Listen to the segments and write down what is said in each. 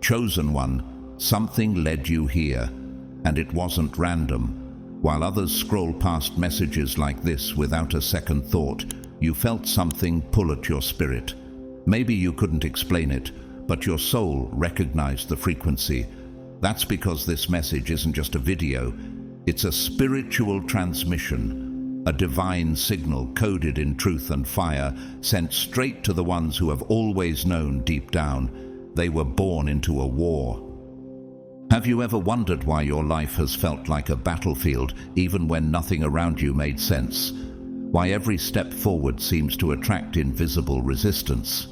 Chosen one, something led you here, and it wasn't random. While others scroll past messages like this without a second thought, you felt something pull at your spirit. Maybe you couldn't explain it, but your soul recognized the frequency. That's because this message isn't just a video, it's a spiritual transmission, a divine signal coded in truth and fire, sent straight to the ones who have always known deep down they were born into a war. Have you ever wondered why your life has felt like a battlefield even when nothing around you made sense? Why every step forward seems to attract invisible resistance?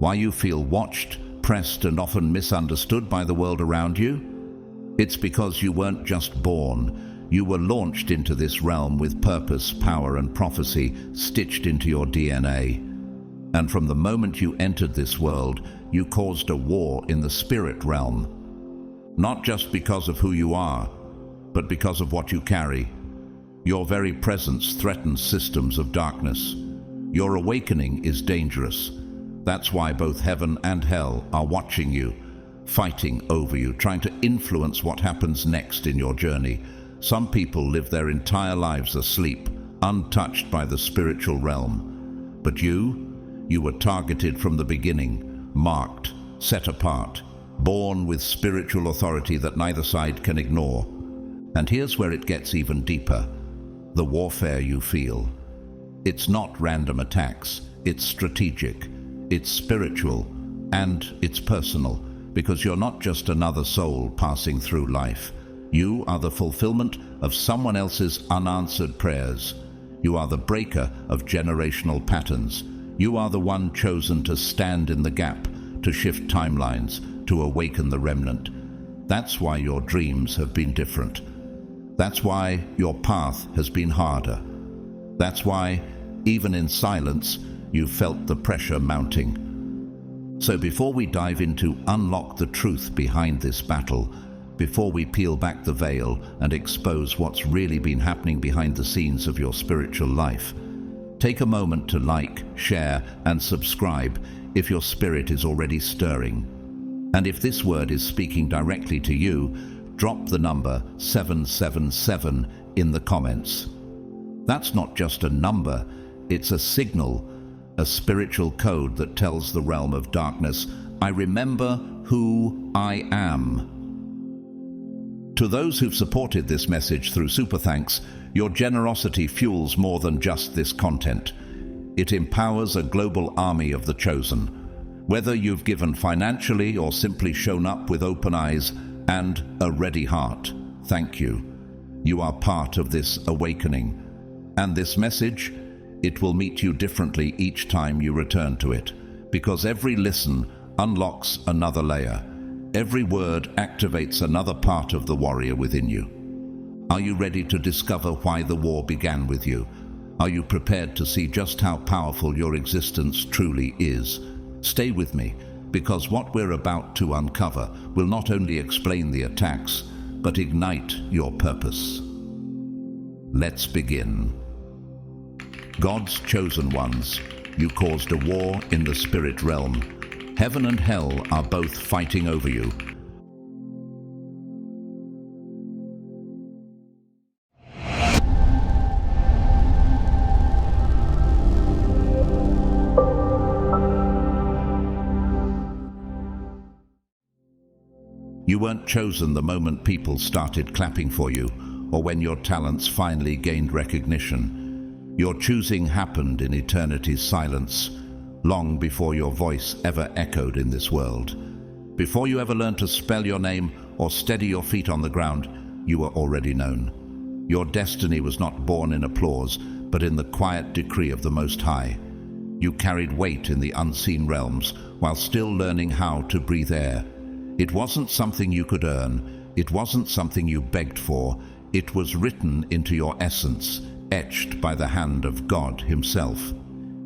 Why you feel watched, pressed, and often misunderstood by the world around you? It's because you weren't just born. You were launched into this realm with purpose, power, and prophecy stitched into your DNA. And from the moment you entered this world, you caused a war in the spirit realm. Not just because of who you are, but because of what you carry. Your very presence threatens systems of darkness. Your awakening is dangerous. That's why both heaven and hell are watching you, fighting over you, trying to influence what happens next in your journey. Some people live their entire lives asleep, untouched by the spiritual realm. But you were targeted from the beginning, marked, set apart, born with spiritual authority that neither side can ignore. And here's where it gets even deeper. The warfare you feel. It's not random attacks, it's strategic, it's spiritual, and it's personal, because you're not just another soul passing through life. You are the fulfillment of someone else's unanswered prayers. You are the breaker of generational patterns. You are the one chosen to stand in the gap, to shift timelines, to awaken the remnant. That's why your dreams have been different. That's why your path has been harder. That's why, even in silence, you felt the pressure mounting. So before we dive into unlock the truth behind this battle, before we peel back the veil and expose what's really been happening behind the scenes of your spiritual life, take a moment to like, share, and subscribe if your spirit is already stirring. And if this word is speaking directly to you, drop the number 777 in the comments. That's not just a number, it's a signal, a spiritual code that tells the realm of darkness, I remember who I am. To those who've supported this message through Super Thanks, your generosity fuels more than just this content. It empowers a global army of the chosen. Whether you've given financially or simply shown up with open eyes and a ready heart, thank you. You are part of this awakening. And this message, it will meet you differently each time you return to it, because every listen unlocks another layer. Every word activates another part of the warrior within you. Are you ready to discover why the war began with you? Are you prepared to see just how powerful your existence truly is? Stay with me, because what we're about to uncover will not only explain the attacks, but ignite your purpose. Let's begin. God's chosen ones, you caused a war in the spirit realm. Heaven and hell are both fighting over you. You weren't chosen the moment people started clapping for you, or when your talents finally gained recognition. Your choosing happened in eternity's silence, long before your voice ever echoed in this world. Before you ever learned to spell your name or steady your feet on the ground, you were already known. Your destiny was not born in applause, but in the quiet decree of the Most High. You carried weight in the unseen realms, while still learning how to breathe air. It wasn't something you could earn. It wasn't something you begged for. It was written into your essence, etched by the hand of God Himself.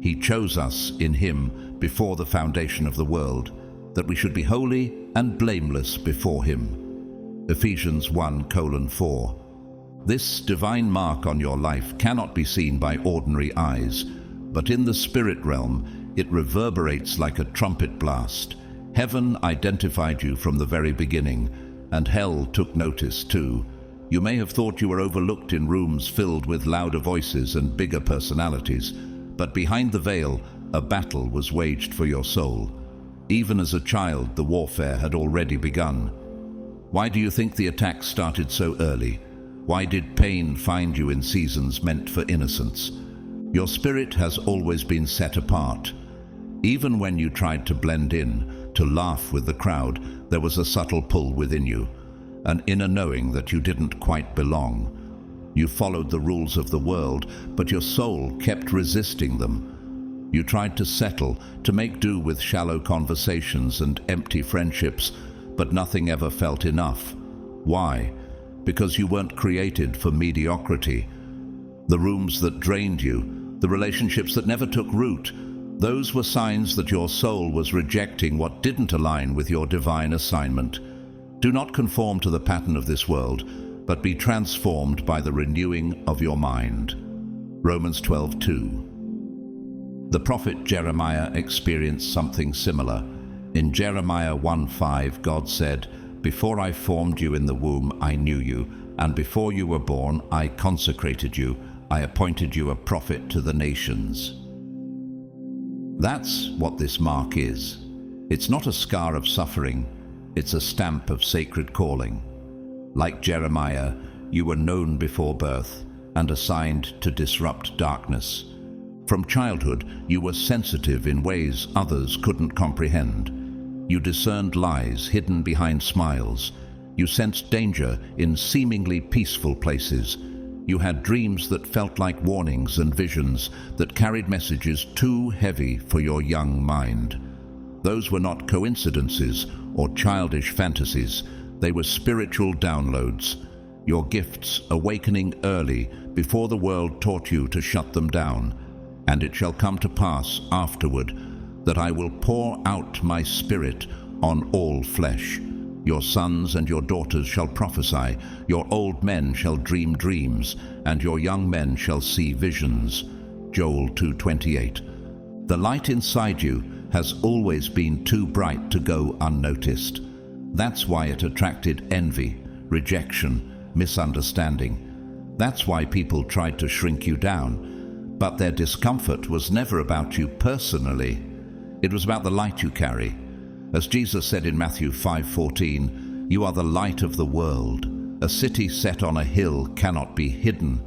He chose us in Him before the foundation of the world, that we should be holy and blameless before Him. Ephesians 1:4. This divine mark on your life cannot be seen by ordinary eyes, but in the spirit realm, it reverberates like a trumpet blast. Heaven identified you from the very beginning, and hell took notice too. You may have thought you were overlooked in rooms filled with louder voices and bigger personalities, but behind the veil, a battle was waged for your soul. Even as a child, the warfare had already begun. Why do you think the attack started so early? Why did pain find you in seasons meant for innocence? Your spirit has always been set apart. Even when you tried to blend in, to laugh with the crowd, there was a subtle pull within you, an inner knowing that you didn't quite belong. You followed the rules of the world, but your soul kept resisting them. You tried to settle, to make do with shallow conversations and empty friendships, but nothing ever felt enough. Why? Because you weren't created for mediocrity. The rooms that drained you, the relationships that never took root, those were signs that your soul was rejecting what didn't align with your divine assignment. Do not conform to the pattern of this world, but be transformed by the renewing of your mind. Romans 12:2. The prophet Jeremiah experienced something similar. In Jeremiah 1:5, God said, "Before I formed you in the womb, I knew you, and before you were born, I consecrated you. I appointed you a prophet to the nations." That's what this mark is. It's not a scar of suffering, it's a stamp of sacred calling. Like Jeremiah, you were known before birth and assigned to disrupt darkness. From childhood, you were sensitive in ways others couldn't comprehend. You discerned lies hidden behind smiles. You sensed danger in seemingly peaceful places. You had dreams that felt like warnings and visions that carried messages too heavy for your young mind. Those were not coincidences or childish fantasies. They were spiritual downloads, your gifts awakening early before the world taught you to shut them down. And it shall come to pass afterward that I will pour out my spirit on all flesh. Your sons and your daughters shall prophesy, your old men shall dream dreams, and your young men shall see visions. Joel 2:28. The light inside you has always been too bright to go unnoticed. That's why it attracted envy, rejection, misunderstanding. That's why people tried to shrink you down. But their discomfort was never about you personally. It was about the light you carry. As Jesus said in Matthew 5:14, "You are the light of the world. A city set on a hill cannot be hidden."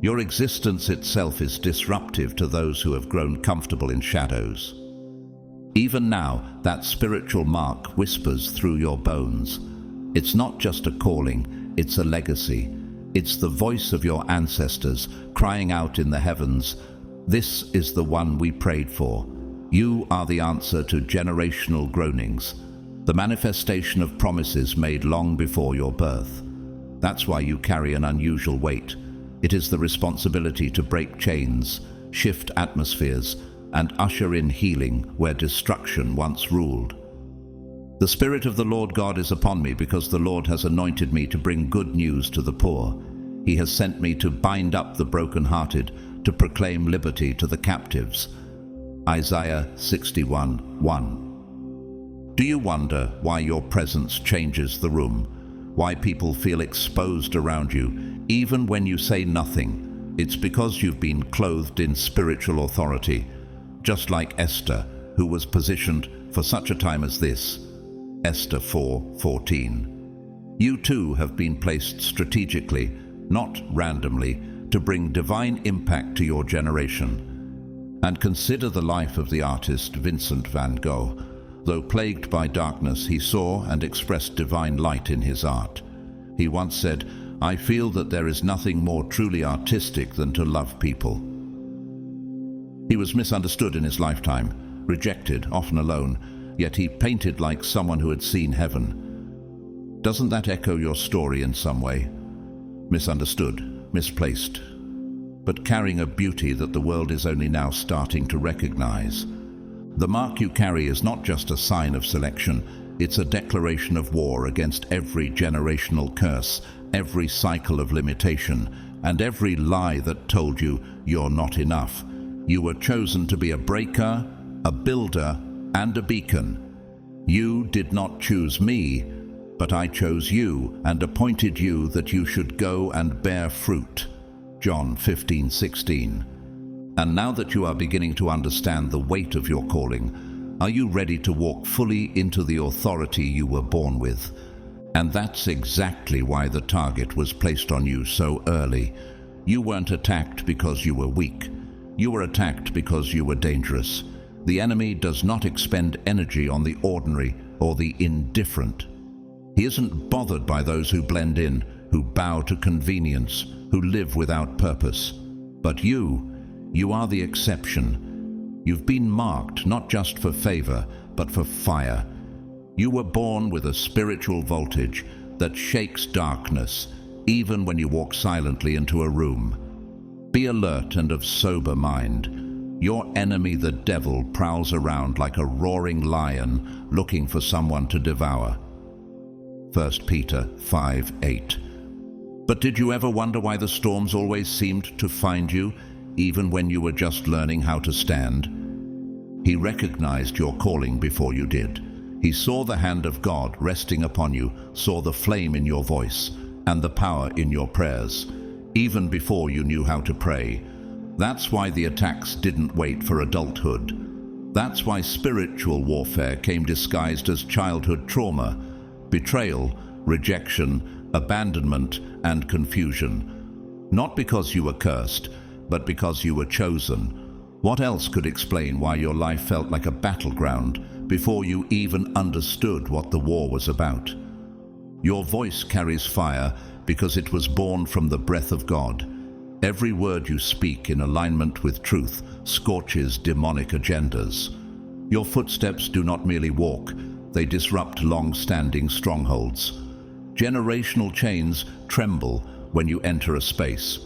Your existence itself is disruptive to those who have grown comfortable in shadows. Even now, that spiritual mark whispers through your bones. It's not just a calling, it's a legacy. It's the voice of your ancestors crying out in the heavens, "This is the one we prayed for." You are the answer to generational groanings, the manifestation of promises made long before your birth. That's why you carry an unusual weight. It is the responsibility to break chains, shift atmospheres, and usher in healing where destruction once ruled. The Spirit of the Lord God is upon me, because the Lord has anointed me to bring good news to the poor. He has sent me to bind up the brokenhearted, to proclaim liberty to the captives. Isaiah 61:1. Do you wonder why your presence changes the room? Why people feel exposed around you, even when you say nothing? It's because you've been clothed in spiritual authority, just like Esther, who was positioned for such a time as this. Esther 4:14. You too have been placed strategically, not randomly, to bring divine impact to your generation. And consider the life of the artist Vincent van Gogh. Though plagued by darkness, he saw and expressed divine light in his art. He once said, "I feel that there is nothing more truly artistic than to love people." He was misunderstood in his lifetime, rejected, often alone, yet he painted like someone who had seen heaven. Doesn't that echo your story in some way? Misunderstood, misplaced, but carrying a beauty that the world is only now starting to recognize. The mark you carry is not just a sign of selection, it's a declaration of war against every generational curse, every cycle of limitation, and every lie that told you you're not enough. You were chosen to be a breaker, a builder, and a beacon. You did not choose me, but I chose you and appointed you that you should go and bear fruit. John 15:16. And now that you are beginning to understand the weight of your calling, are you ready to walk fully into the authority you were born with? And that's exactly why the target was placed on you so early. You weren't attacked because you were weak. You were attacked because you were dangerous. The enemy does not expend energy on the ordinary or the indifferent. He isn't bothered by those who blend in, who bow to convenience, who live without purpose. But you are the exception. You've been marked not just for favor, but for fire. You were born with a spiritual voltage that shakes darkness, even when you walk silently into a room. Be alert and of sober mind. Your enemy, the devil, prowls around like a roaring lion looking for someone to devour. 1 Peter 5:8. But did you ever wonder why the storms always seemed to find you, even when you were just learning how to stand? He recognized your calling before you did. He saw the hand of God resting upon you, saw the flame in your voice and the power in your prayers, even before you knew how to pray. That's why the attacks didn't wait for adulthood. That's why spiritual warfare came disguised as childhood trauma, betrayal, rejection, abandonment, and confusion. Not because you were cursed, but because you were chosen. What else could explain why your life felt like a battleground before you even understood what the war was about? Your voice carries fire because it was born from the breath of God. Every word you speak in alignment with truth scorches demonic agendas. Your footsteps do not merely walk, they disrupt long-standing strongholds. Generational chains tremble when you enter a space.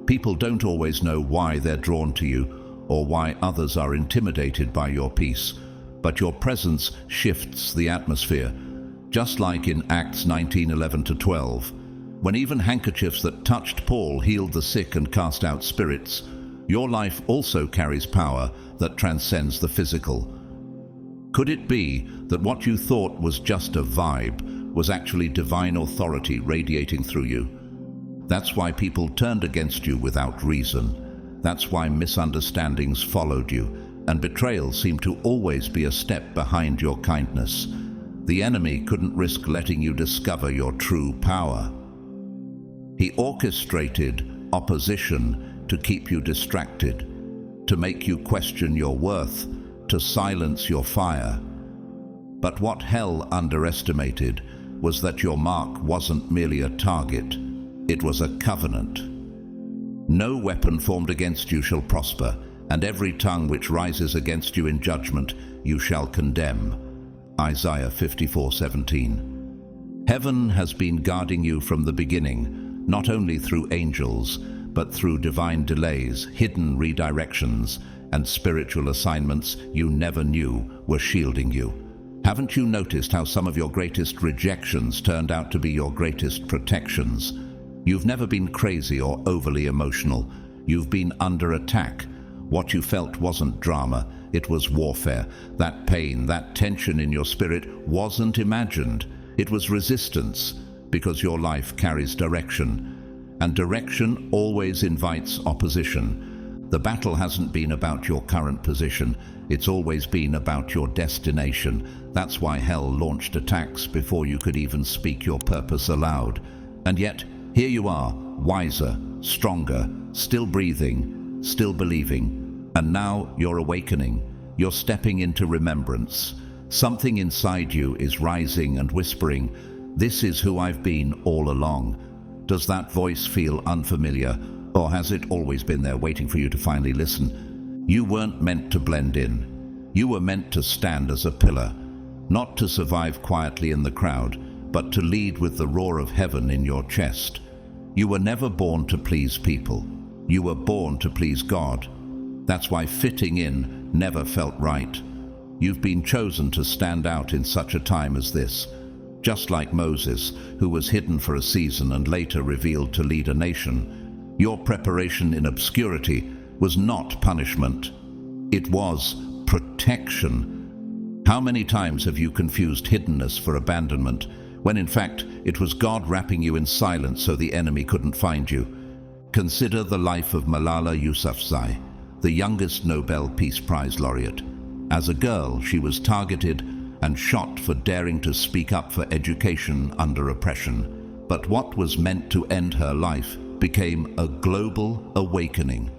People don't always know why they're drawn to you or why others are intimidated by your peace, but your presence shifts the atmosphere, just like in Acts 19:11-12. When even handkerchiefs that touched Paul healed the sick and cast out spirits, your life also carries power that transcends the physical. Could it be that what you thought was just a vibe was actually divine authority radiating through you? That's why people turned against you without reason. That's why misunderstandings followed you, and betrayal seemed to always be a step behind your kindness. The enemy couldn't risk letting you discover your true power. He orchestrated opposition to keep you distracted, to make you question your worth, to silence your fire. But what hell underestimated was that your mark wasn't merely a target, it was a covenant. No weapon formed against you shall prosper, and every tongue which rises against you in judgment you shall condemn. Isaiah 54:17. Heaven has been guarding you from the beginning, not only through angels, but through divine delays, hidden redirections, and spiritual assignments you never knew were shielding you. Haven't you noticed how some of your greatest rejections turned out to be your greatest protections? You've never been crazy or overly emotional. You've been under attack. What you felt wasn't drama, it was warfare. That pain, that tension in your spirit wasn't imagined. It was resistance, because your life carries direction. And direction always invites opposition. The battle hasn't been about your current position, it's always been about your destination. That's why hell launched attacks before you could even speak your purpose aloud. And yet, here you are, wiser, stronger, still breathing, still believing. And now you're awakening. You're stepping into remembrance. Something inside you is rising and whispering, "This is who I've been all along." Does that voice feel unfamiliar, or has it always been there waiting for you to finally listen? You weren't meant to blend in. You were meant to stand as a pillar, not to survive quietly in the crowd, but to lead with the roar of heaven in your chest. You were never born to please people. You were born to please God. That's why fitting in never felt right. You've been chosen to stand out in such a time as this. Just like Moses, who was hidden for a season and later revealed to lead a nation, your preparation in obscurity was not punishment. It was protection. How many times have you confused hiddenness for abandonment, when in fact it was God wrapping you in silence so the enemy couldn't find you? Consider the life of Malala Yousafzai, the youngest Nobel Peace Prize laureate. As a girl, she was targeted and shot for daring to speak up for education under oppression. But what was meant to end her life became a global awakening.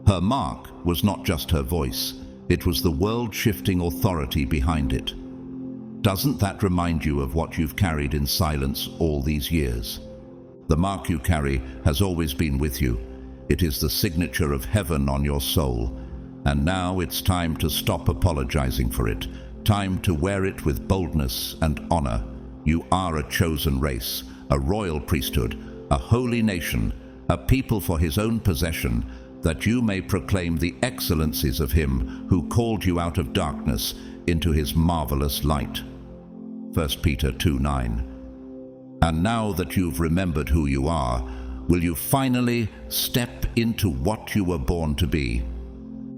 Her mark was not just her voice, it was the world-shifting authority behind it. Doesn't that remind you of what you've carried in silence all these years? The mark you carry has always been with you. It is the signature of heaven on your soul. And now it's time to stop apologizing for it. Time to wear it with boldness and honor. You are a chosen race, a royal priesthood, a holy nation, a people for his own possession, that you may proclaim the excellencies of him who called you out of darkness into his marvelous light. 1 Peter 2:9. And now that you've remembered who you are, will you finally step into what you were born to be?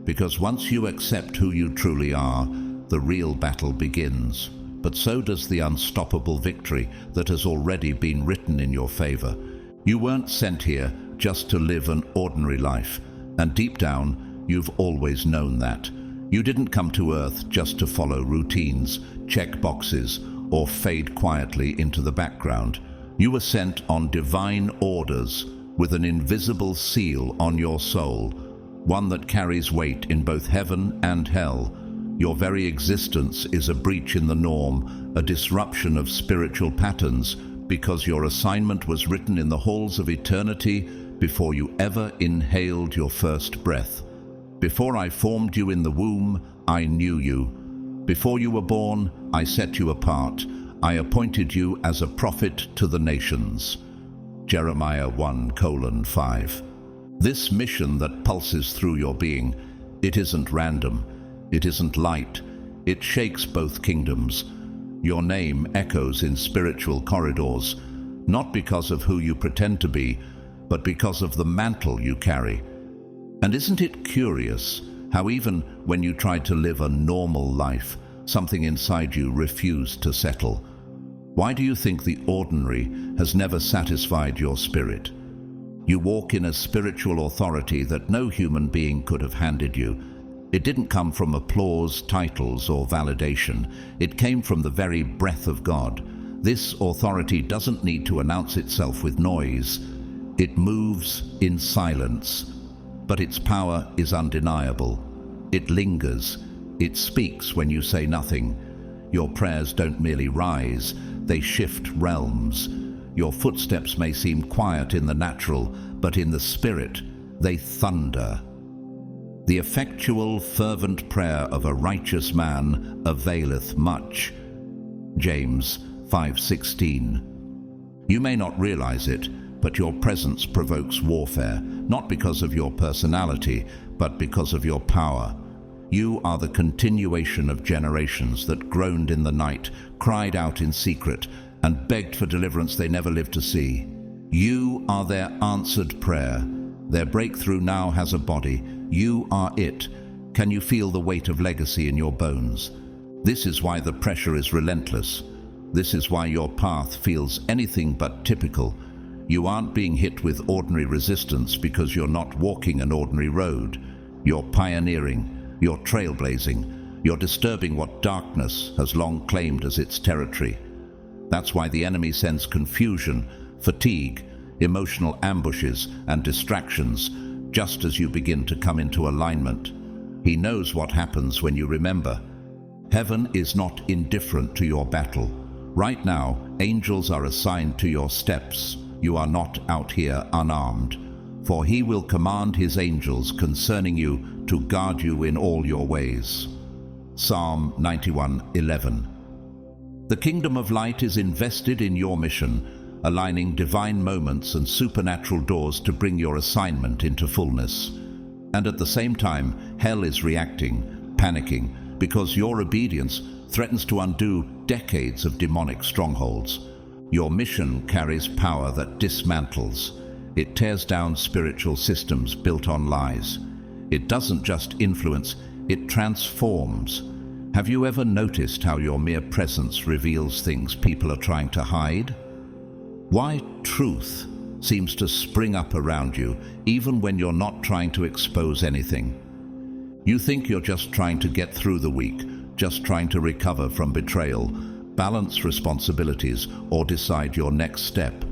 Because once you accept who you truly are, the real battle begins. But so does the unstoppable victory that has already been written in your favor. You weren't sent here just to live an ordinary life, and deep down, you've always known that. You didn't come to earth just to follow routines, check boxes, or fade quietly into the background. You were sent on divine orders with an invisible seal on your soul, one that carries weight in both heaven and hell. Your very existence is a breach in the norm, a disruption of spiritual patterns, because your assignment was written in the halls of eternity before you ever inhaled your first breath. Before I formed you in the womb, I knew you. Before you were born, I set you apart. I appointed you as a prophet to the nations. Jeremiah 1:5. This mission that pulses through your being, it isn't random, it isn't light, it shakes both kingdoms. Your name echoes in spiritual corridors, not because of who you pretend to be, but because of the mantle you carry. And isn't it curious how even when you tried to live a normal life, something inside you refused to settle? Why do you think the ordinary has never satisfied your spirit? You walk in a spiritual authority that no human being could have handed you. It didn't come from applause, titles, or validation. It came from the very breath of God. This authority doesn't need to announce itself with noise. It moves in silence, but its power is undeniable. It lingers. It speaks when you say nothing. Your prayers don't merely rise, they shift realms. Your footsteps may seem quiet in the natural, but in the spirit, they thunder. The effectual, fervent prayer of a righteous man availeth much. James 5:16. You may not realize it, but your presence provokes warfare, not because of your personality, but because of your power. You are the continuation of generations that groaned in the night, cried out in secret, and begged for deliverance they never lived to see. You are their answered prayer. Their breakthrough now has a body. You are it. Can you feel the weight of legacy in your bones? This is why the pressure is relentless. This is why your path feels anything but typical. You aren't being hit with ordinary resistance because you're not walking an ordinary road. You're pioneering. You're trailblazing. You're disturbing what darkness has long claimed as its territory. That's why the enemy sends confusion, fatigue, emotional ambushes, and distractions just as you begin to come into alignment. He knows what happens when you remember. Heaven is not indifferent to your battle. Right now, angels are assigned to your steps. You are not out here unarmed. For he will command his angels concerning you to guard you in all your ways. Psalm 91:11. The kingdom of light is invested in your mission, aligning divine moments and supernatural doors to bring your assignment into fullness. And at the same time, hell is reacting, panicking, because your obedience threatens to undo decades of demonic strongholds. Your mission carries power that dismantles. It tears down spiritual systems built on lies. It doesn't just influence, it transforms. Have you ever noticed how your mere presence reveals things people are trying to hide? Why truth seems to spring up around you even when you're not trying to expose anything. You think you're just trying to get through the week, just trying to recover from betrayal, balance responsibilities, or decide your next step.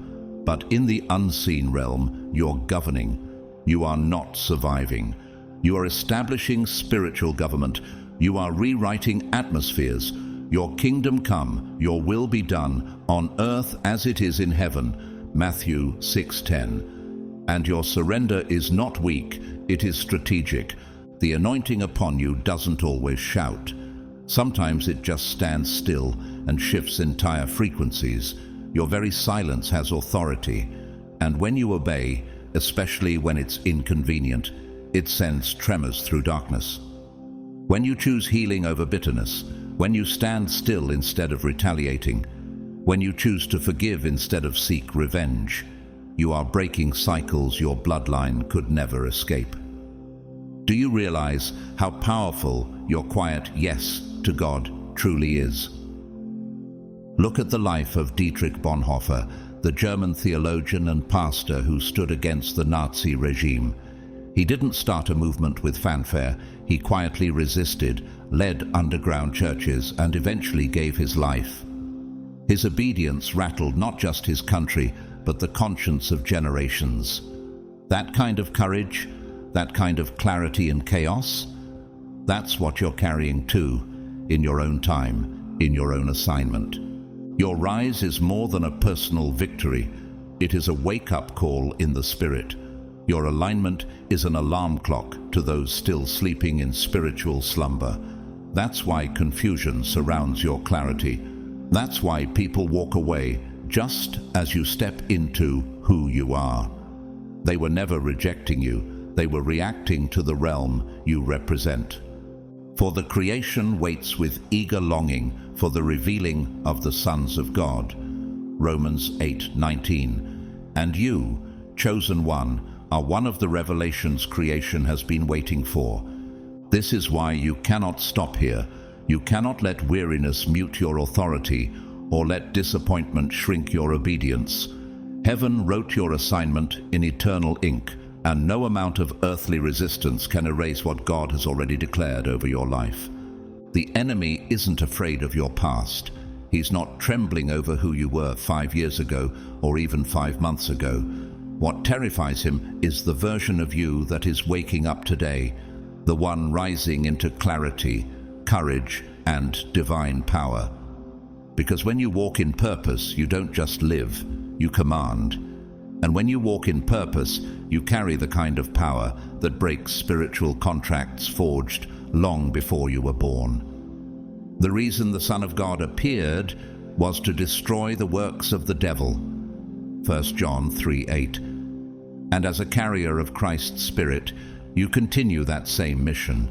But in the unseen realm, you're governing. You are not surviving. You are establishing spiritual government. You are rewriting atmospheres. Your kingdom come, your will be done, on earth as it is in heaven. Matthew 6:10. And your surrender is not weak, it is strategic. The anointing upon you doesn't always shout. Sometimes it just stands still and shifts entire frequencies. Your very silence has authority. And when you obey, especially when it's inconvenient, it sends tremors through darkness. When you choose healing over bitterness, when you stand still instead of retaliating, when you choose to forgive instead of seek revenge, you are breaking cycles your bloodline could never escape. Do you realize how powerful your quiet yes to God truly is? Look at the life of Dietrich Bonhoeffer, the German theologian and pastor who stood against the Nazi regime. He didn't start a movement with fanfare. He quietly resisted, led underground churches, and eventually gave his life. His obedience rattled not just his country, but the conscience of generations. That kind of courage, that kind of clarity in chaos, that's what you're carrying too, in your own time, in your own assignment. Your rise is more than a personal victory. It is a wake-up call in the spirit. Your alignment is an alarm clock to those still sleeping in spiritual slumber. That's why confusion surrounds your clarity. That's why people walk away just as you step into who you are. They were never rejecting you. They were reacting to the realm you represent. For the creation waits with eager longing for the revealing of the sons of God. Romans 8:19. And you, chosen one, are one of the revelations creation has been waiting for. This is why you cannot stop here. You cannot let weariness mute your authority or let disappointment shrink your obedience. Heaven wrote your assignment in eternal ink, and no amount of earthly resistance can erase what God has already declared over your life. The enemy isn't afraid of your past. He's not trembling over who you were 5 years ago or even 5 months ago. What terrifies him is the version of you that is waking up today, the one rising into clarity, courage, and divine power. Because when you walk in purpose, you don't just live, you command. And when you walk in purpose, you carry the kind of power that breaks spiritual contracts forged long before you were born. The reason the Son of God appeared was to destroy the works of the devil. 1 John 3:8. And as a carrier of Christ's Spirit, you continue that same mission.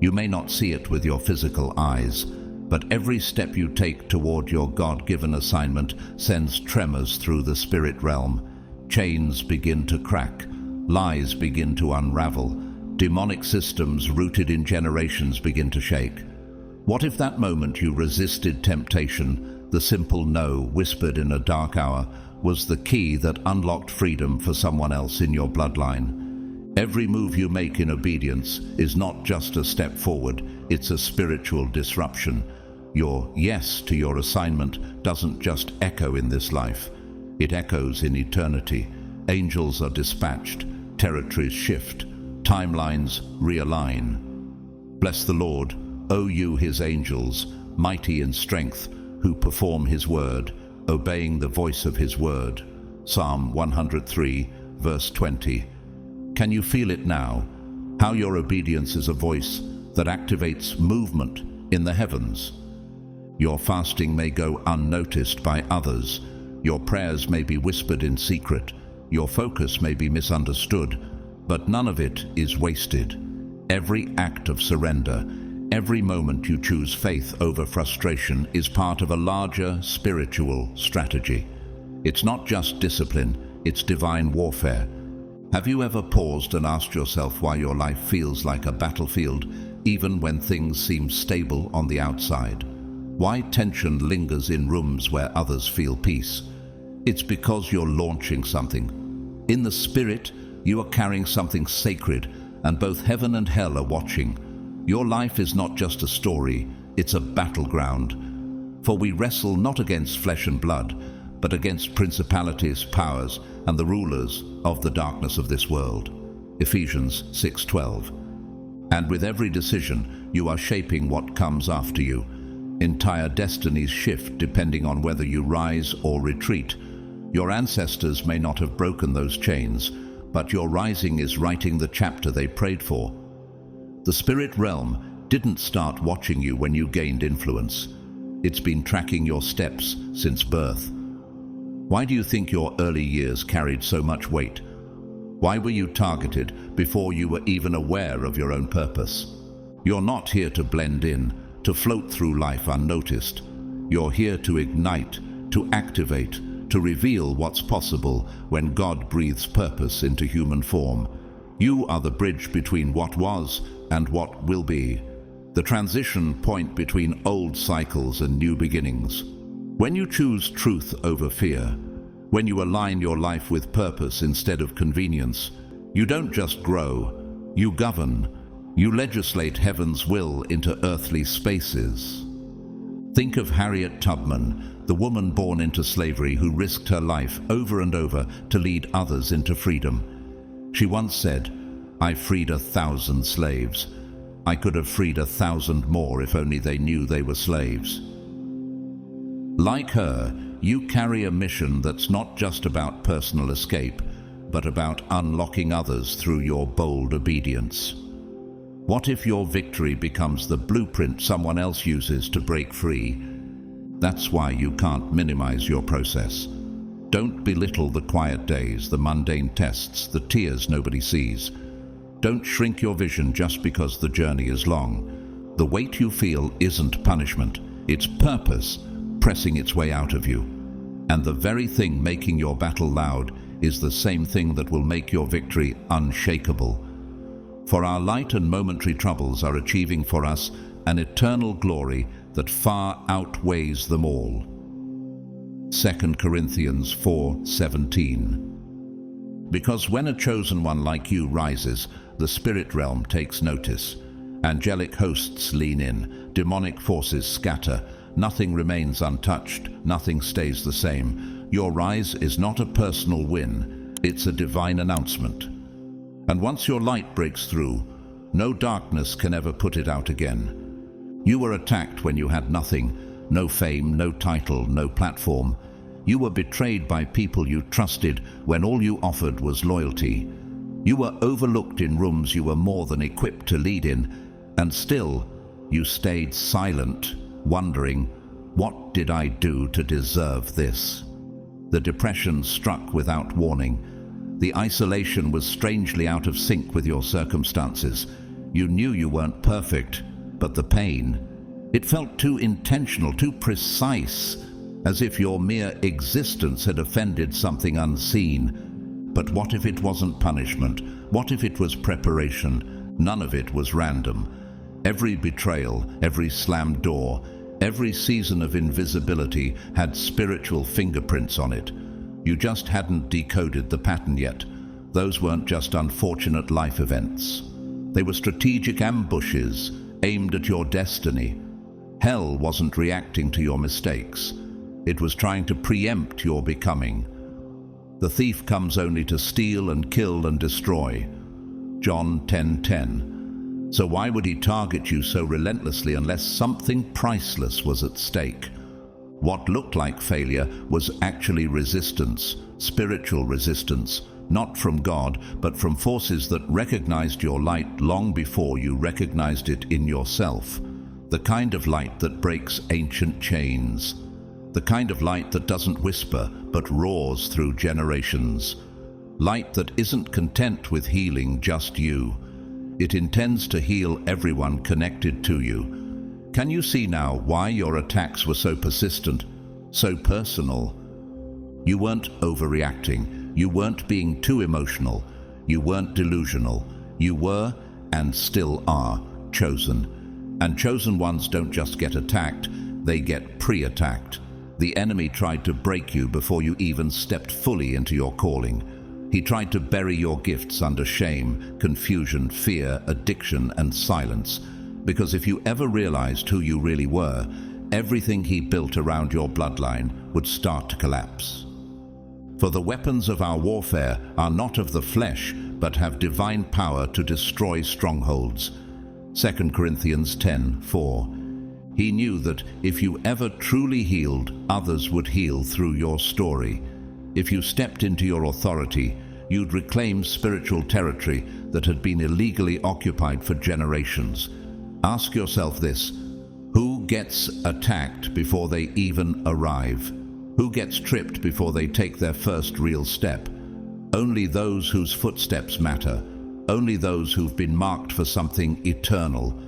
You may not see it with your physical eyes, but every step you take toward your God-given assignment sends tremors through the spirit realm. Chains begin to crack, lies begin to unravel, demonic systems rooted in generations begin to shake. What if that moment you resisted temptation, the simple no whispered in a dark hour, was the key that unlocked freedom for someone else in your bloodline? Every move you make in obedience is not just a step forward, it's a spiritual disruption. Your yes to your assignment doesn't just echo in this life, it echoes in eternity. Angels are dispatched, territories shift, timelines realign. Bless the Lord, O you his angels, mighty in strength, who perform his word, obeying the voice of his word. Psalm 103, verse 20. Can you feel it now? How your obedience is a voice that activates movement in the heavens. Your fasting may go unnoticed by others. Your prayers may be whispered in secret. Your focus may be misunderstood, but none of it is wasted. Every act of surrender, every moment you choose faith over frustration is part of a larger spiritual strategy. It's not just discipline, it's divine warfare. Have you ever paused and asked yourself why your life feels like a battlefield even when things seem stable on the outside? Why tension lingers in rooms where others feel peace? It's because you're launching something. In the spirit, you are carrying something sacred, and both heaven and hell are watching. Your life is not just a story, it's a battleground. For we wrestle not against flesh and blood, but against principalities, powers, and the rulers of the darkness of this world. Ephesians 6:12. And with every decision, you are shaping what comes after you. Entire destinies shift depending on whether you rise or retreat. Your ancestors may not have broken those chains, but your rising is writing the chapter they prayed for. The spirit realm didn't start watching you when you gained influence. It's been tracking your steps since birth. Why do you think your early years carried so much weight? Why were you targeted before you were even aware of your own purpose? You're not here to blend in, to float through life unnoticed. You're here to ignite, to activate, to reveal what's possible when God breathes purpose into human form. You are the bridge between what was and what will be, the transition point between old cycles and new beginnings. When you choose truth over fear, when you align your life with purpose instead of convenience, you don't just grow, you govern. You legislate heaven's will into earthly spaces. Think of Harriet Tubman, the woman born into slavery who risked her life over and over to lead others into freedom. She once said, "I freed 1,000 slaves. I could have freed 1,000 more if only they knew they were slaves." Like her, you carry a mission that's not just about personal escape, but about unlocking others through your bold obedience. What if your victory becomes the blueprint someone else uses to break free? That's why you can't minimize your process. Don't belittle the quiet days, the mundane tests, the tears nobody sees. Don't shrink your vision just because the journey is long. The weight you feel isn't punishment, it's purpose pressing its way out of you. And the very thing making your battle loud is the same thing that will make your victory unshakable. For our light and momentary troubles are achieving for us an eternal glory that far outweighs them all. 2 Corinthians 4:17. Because when a chosen one like you rises, the spirit realm takes notice. Angelic hosts lean in, demonic forces scatter, nothing remains untouched, nothing stays the same. Your rise is not a personal win, it's a divine announcement. And once your light breaks through, no darkness can ever put it out again. You were attacked when you had nothing, no fame, no title, no platform. You were betrayed by people you trusted when all you offered was loyalty. You were overlooked in rooms you were more than equipped to lead in, and still you stayed silent, wondering, what did I do to deserve this? The depression struck without warning. The isolation was strangely out of sync with your circumstances. You knew you weren't perfect, but the pain, it felt too intentional, too precise, as if your mere existence had offended something unseen. But what if it wasn't punishment? What if it was preparation? None of it was random. Every betrayal, every slammed door, every season of invisibility had spiritual fingerprints on it. You just hadn't decoded the pattern yet. Those weren't just unfortunate life events. They were strategic ambushes aimed at your destiny. Hell wasn't reacting to your mistakes. It was trying to preempt your becoming. The thief comes only to steal and kill and destroy. John 10:10. So why would he target you so relentlessly unless something priceless was at stake? What looked like failure was actually resistance, spiritual resistance, not from God, but from forces that recognized your light long before you recognized it in yourself. The kind of light that breaks ancient chains. The kind of light that doesn't whisper, but roars through generations. Light that isn't content with healing just you. It intends to heal everyone connected to you. Can you see now why your attacks were so persistent, so personal? You weren't overreacting. You weren't being too emotional. You weren't delusional. You were, and still are, chosen. And chosen ones don't just get attacked, they get pre-attacked. The enemy tried to break you before you even stepped fully into your calling. He tried to bury your gifts under shame, confusion, fear, addiction, and silence. Because if you ever realized who you really were, everything he built around your bloodline would start to collapse. For the weapons of our warfare are not of the flesh, but have divine power to destroy strongholds. 2 Corinthians 10:4. He knew that if you ever truly healed, others would heal through your story. If you stepped into your authority, you'd reclaim spiritual territory that had been illegally occupied for generations. Ask yourself this: who gets attacked before they even arrive? Who gets tripped before they take their first real step? Only those whose footsteps matter. Only those who've been marked for something eternal.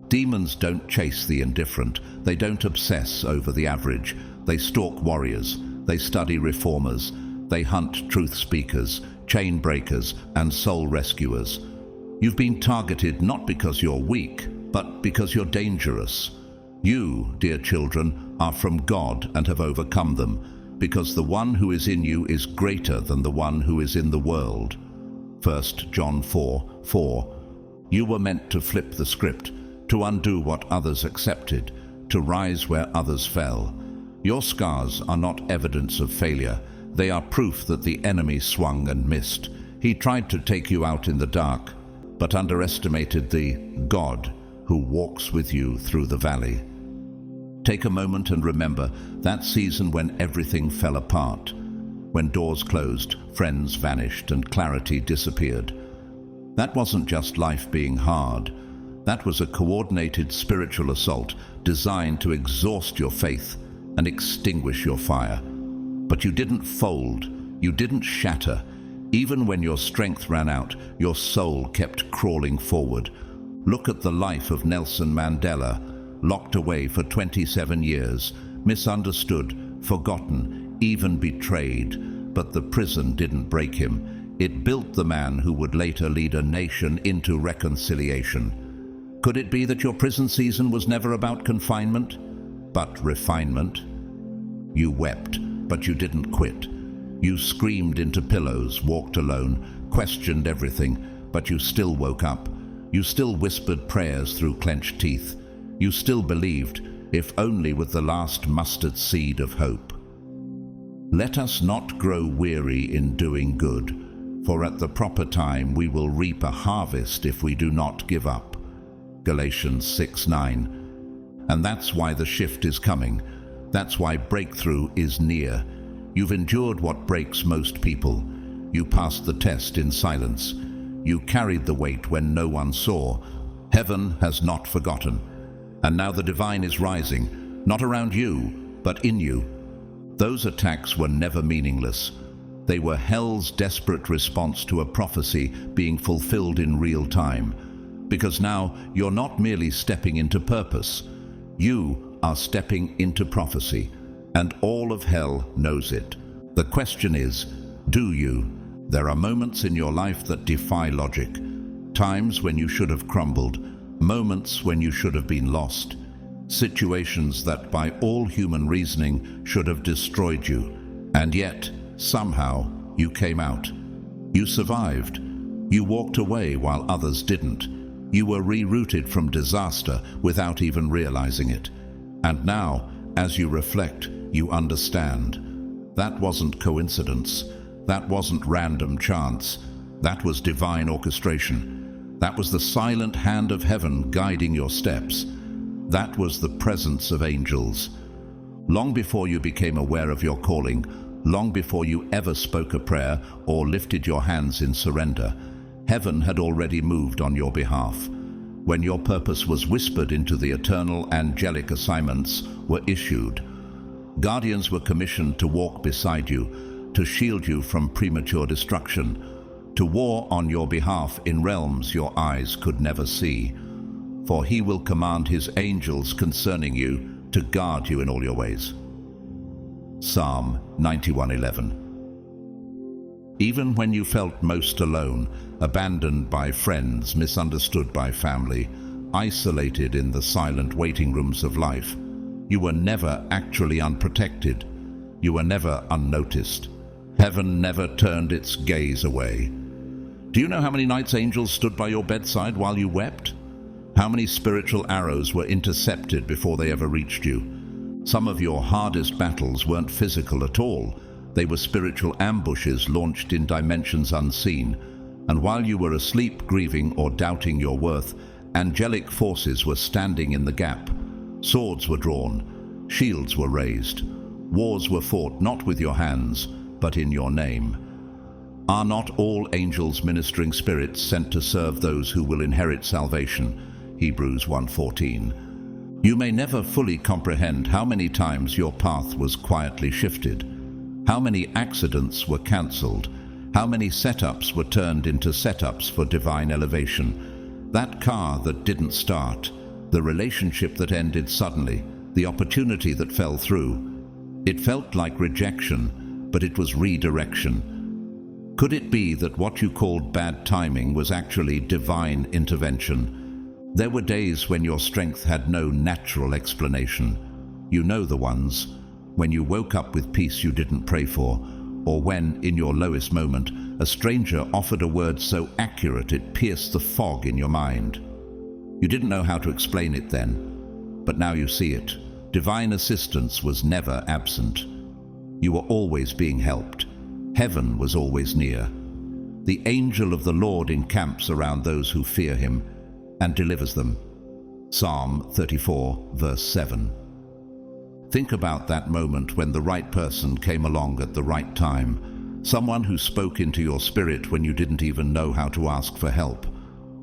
Demons don't chase the indifferent. They don't obsess over the average. They stalk warriors. They study reformers. They hunt truth speakers, chain breakers, and soul rescuers. You've been targeted not because you're weak, but because you're dangerous. You, dear children, are from God and have overcome them, because the one who is in you is greater than the one who is in the world. 1 John 4:4. You were meant to flip the script, to undo what others accepted, to rise where others fell. Your scars are not evidence of failure. They are proof that the enemy swung and missed. He tried to take you out in the dark, but underestimated the God who walks with you through the valley. Take a moment and remember that season when everything fell apart, when doors closed, friends vanished, and clarity disappeared. That wasn't just life being hard. That was a coordinated spiritual assault designed to exhaust your faith and extinguish your fire. But you didn't fold, you didn't shatter. Even when your strength ran out, your soul kept crawling forward. Look at the life of Nelson Mandela, locked away for 27 years, misunderstood, forgotten, even betrayed. But the prison didn't break him. It built the man who would later lead a nation into reconciliation. Could it be that your prison season was never about confinement, but refinement? You wept, but you didn't quit. You screamed into pillows, walked alone, questioned everything, but you still woke up. You still whispered prayers through clenched teeth. You still believed, if only with the last mustard seed of hope. Let us not grow weary in doing good, for at the proper time we will reap a harvest if we do not give up. Galatians 6:9. And that's why the shift is coming. That's why breakthrough is near. You've endured what breaks most people. You passed the test in silence. You carried the weight when no one saw. Heaven has not forgotten. And now the divine is rising, not around you, but in you. Those attacks were never meaningless. They were hell's desperate response to a prophecy being fulfilled in real time. Because now you're not merely stepping into purpose. You are stepping into prophecy, and all of hell knows it. The question is, do you? There are moments in your life that defy logic. Times when you should have crumbled. Moments when you should have been lost. Situations that by all human reasoning should have destroyed you. And yet, somehow, you came out. You survived. You walked away while others didn't. You were rerouted from disaster without even realizing it. And now, as you reflect, you understand. That wasn't coincidence. That wasn't random chance. That was divine orchestration. That was the silent hand of heaven guiding your steps. That was the presence of angels. Long before you became aware of your calling, long before you ever spoke a prayer or lifted your hands in surrender, heaven had already moved on your behalf. When your purpose was whispered into, the eternal angelic assignments were issued. Guardians were commissioned to walk beside you, to shield you from premature destruction, to war on your behalf in realms your eyes could never see. For he will command his angels concerning you to guard you in all your ways. Psalm 91:11. Even when you felt most alone, abandoned by friends, misunderstood by family, isolated in the silent waiting rooms of life. You were never actually unprotected. You were never unnoticed. Heaven never turned its gaze away. Do you know how many nights angels stood by your bedside while you wept? How many spiritual arrows were intercepted before they ever reached you? Some of your hardest battles weren't physical at all. They were spiritual ambushes launched in dimensions unseen. And while you were asleep, grieving, or doubting your worth, angelic forces were standing in the gap. Swords were drawn, shields were raised. Wars were fought not with your hands, but in your name. Are not all angels ministering spirits sent to serve those who will inherit salvation? Hebrews 1:14. You may never fully comprehend how many times your path was quietly shifted, how many accidents were cancelled, how many setups were turned into setups for divine elevation. That car that didn't start, the relationship that ended suddenly, the opportunity that fell through. It felt like rejection, but it was redirection. Could it be that what you called bad timing was actually divine intervention? There were days when your strength had no natural explanation. You know the ones. When you woke up with peace you didn't pray for, or when, in your lowest moment, a stranger offered a word so accurate it pierced the fog in your mind. You didn't know how to explain it then, but now you see it. Divine assistance was never absent. You were always being helped. Heaven was always near. The angel of the Lord encamps around those who fear him and delivers them. Psalm 34, verse 7. Think about that moment when the right person came along at the right time. Someone who spoke into your spirit when you didn't even know how to ask for help.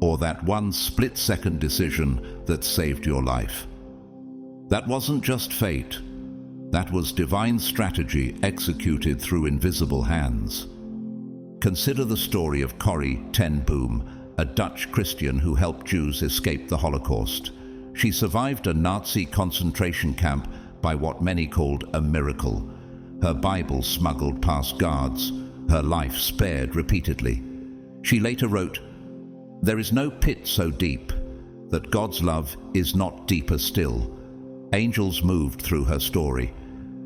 Or that one split-second decision that saved your life. That wasn't just fate. That was divine strategy executed through invisible hands. Consider the story of Corrie ten Boom, a Dutch Christian who helped Jews escape the Holocaust. She survived a Nazi concentration camp by what many called a miracle. Her Bible smuggled past guards, her life spared repeatedly. She later wrote, "There is no pit so deep that God's love is not deeper still." Angels moved through her story,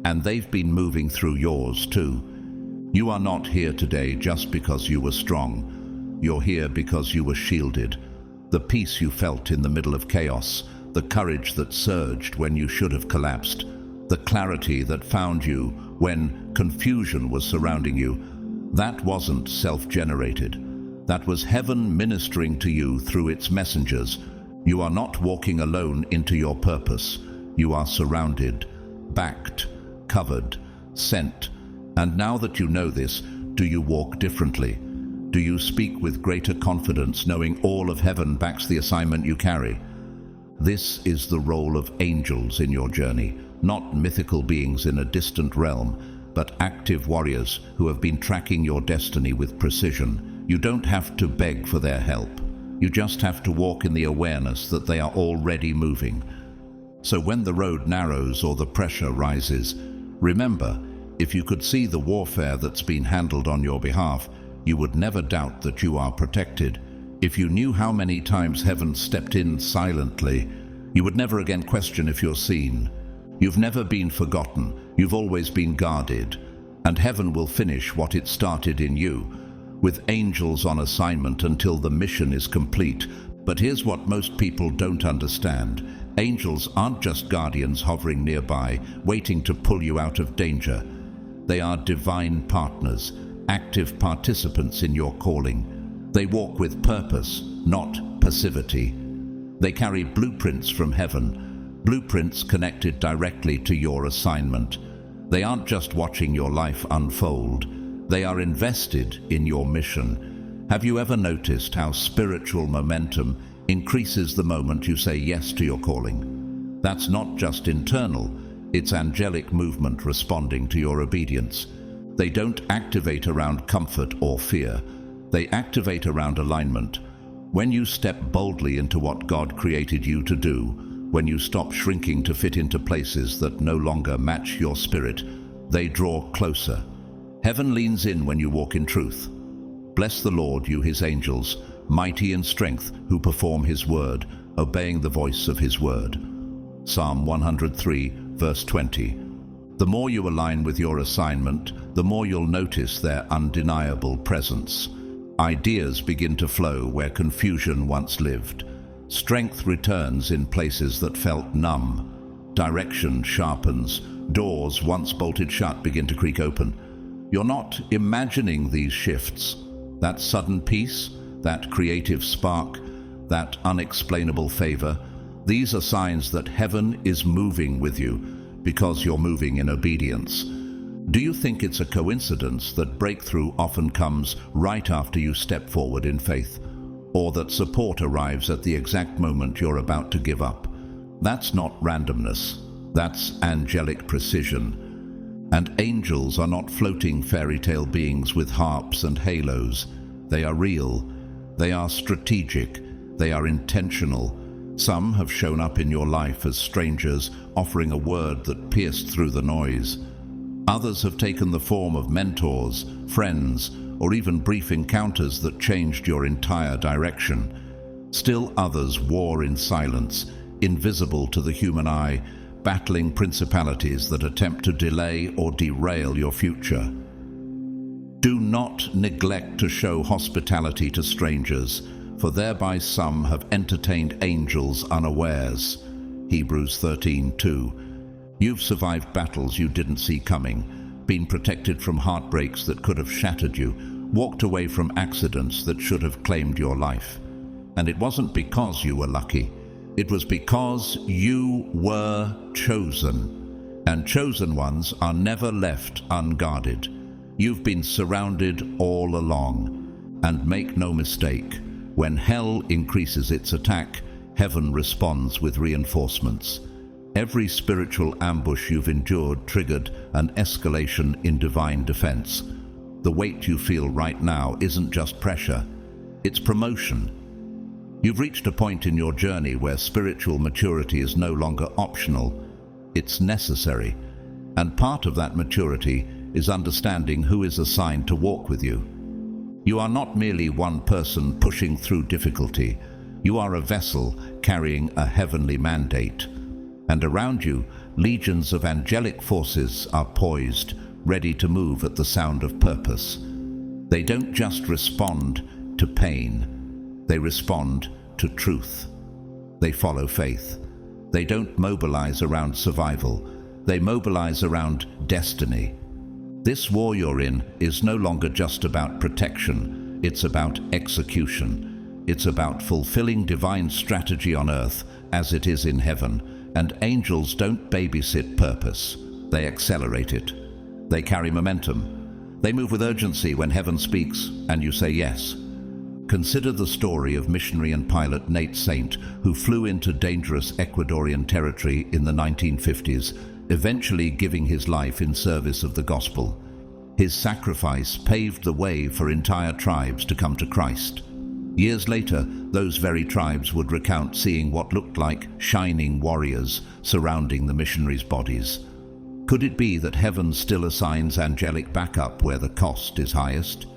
and they've been moving through yours too. You are not here today just because you were strong. You're here because you were shielded. The peace you felt in the middle of chaos, the courage that surged when you should have collapsed, the clarity that found you when confusion was surrounding you, that wasn't self-generated. That was heaven ministering to you through its messengers. You are not walking alone into your purpose. You are surrounded, backed, covered, sent. And now that you know this, do you walk differently? Do you speak with greater confidence, knowing all of heaven backs the assignment you carry? This is the role of angels in your journey, not mythical beings in a distant realm, but active warriors who have been tracking your destiny with precision. You don't have to beg for their help. You just have to walk in the awareness that they are already moving. So when the road narrows or the pressure rises, remember, if you could see the warfare that's been handled on your behalf, you would never doubt that you are protected. If you knew how many times heaven stepped in silently, you would never again question if you're seen. You've never been forgotten. You've always been guarded. And heaven will finish what it started in you, with angels on assignment until the mission is complete. But here's what most people don't understand. Angels aren't just guardians hovering nearby, waiting to pull you out of danger. They are divine partners, active participants in your calling. They walk with purpose, not passivity. They carry blueprints from heaven, blueprints connected directly to your assignment. They aren't just watching your life unfold. They are invested in your mission. Have you ever noticed how spiritual momentum increases the moment you say yes to your calling? That's not just internal, it's angelic movement responding to your obedience. They don't activate around comfort or fear. They activate around alignment. When you step boldly into what God created you to do, when you stop shrinking to fit into places that no longer match your spirit, they draw closer. Heaven leans in when you walk in truth. Bless the Lord, you his angels, mighty in strength, who perform his word. obeying the voice of his word. Psalm 103, verse 20. The more you align with your assignment, the more you'll notice their undeniable presence. Ideas begin to flow where confusion once lived. Strength returns in places that felt numb. Direction sharpens. Doors once bolted shut begin to creak open. You're not imagining these shifts. That sudden peace, that creative spark, that unexplainable favor, these are signs that heaven is moving with you because you're moving in obedience. Do you think it's a coincidence that breakthrough often comes right after you step forward in faith, or that support arrives at the exact moment you're about to give up? That's not randomness. That's angelic precision. And angels are not floating fairy tale beings with harps and halos. They are real. They are strategic. They are intentional. Some have shown up in your life as strangers, offering a word that pierced through the noise. Others have taken the form of mentors, friends, or even brief encounters that changed your entire direction. Still others war in silence, invisible to the human eye, battling principalities that attempt to delay or derail your future. Do not neglect to show hospitality to strangers, for thereby some have entertained angels unawares. Hebrews 13:2. You've survived battles you didn't see coming, been protected from heartbreaks that could have shattered you, walked away from accidents that should have claimed your life. And it wasn't because you were lucky. It was because you were chosen. And chosen ones are never left unguarded. You've been surrounded all along. And make no mistake, when hell increases its attack, heaven responds with reinforcements. Every spiritual ambush you've endured triggered an escalation in divine defense. The weight you feel right now isn't just pressure, it's promotion. You've reached a point in your journey where spiritual maturity is no longer optional, it's necessary. And part of that maturity is understanding who is assigned to walk with you. You are not merely one person pushing through difficulty. You are a vessel carrying a heavenly mandate. And around you, legions of angelic forces are poised, ready to move at the sound of purpose. They don't just respond to pain. They respond to truth. They follow faith. They don't mobilize around survival. They mobilize around destiny. This war you're in is no longer just about protection. It's about execution. It's about fulfilling divine strategy on earth as it is in heaven. And angels don't babysit purpose. They accelerate it. They carry momentum. They move with urgency when heaven speaks and you say yes. Consider the story of missionary and pilot Nate Saint, who flew into dangerous Ecuadorian territory in the 1950s, eventually giving his life in service of the gospel. His sacrifice paved the way for entire tribes to come to Christ. Years later, those very tribes would recount seeing what looked like shining warriors surrounding the missionaries' bodies. Could it be that heaven still assigns angelic backup where the cost is highest?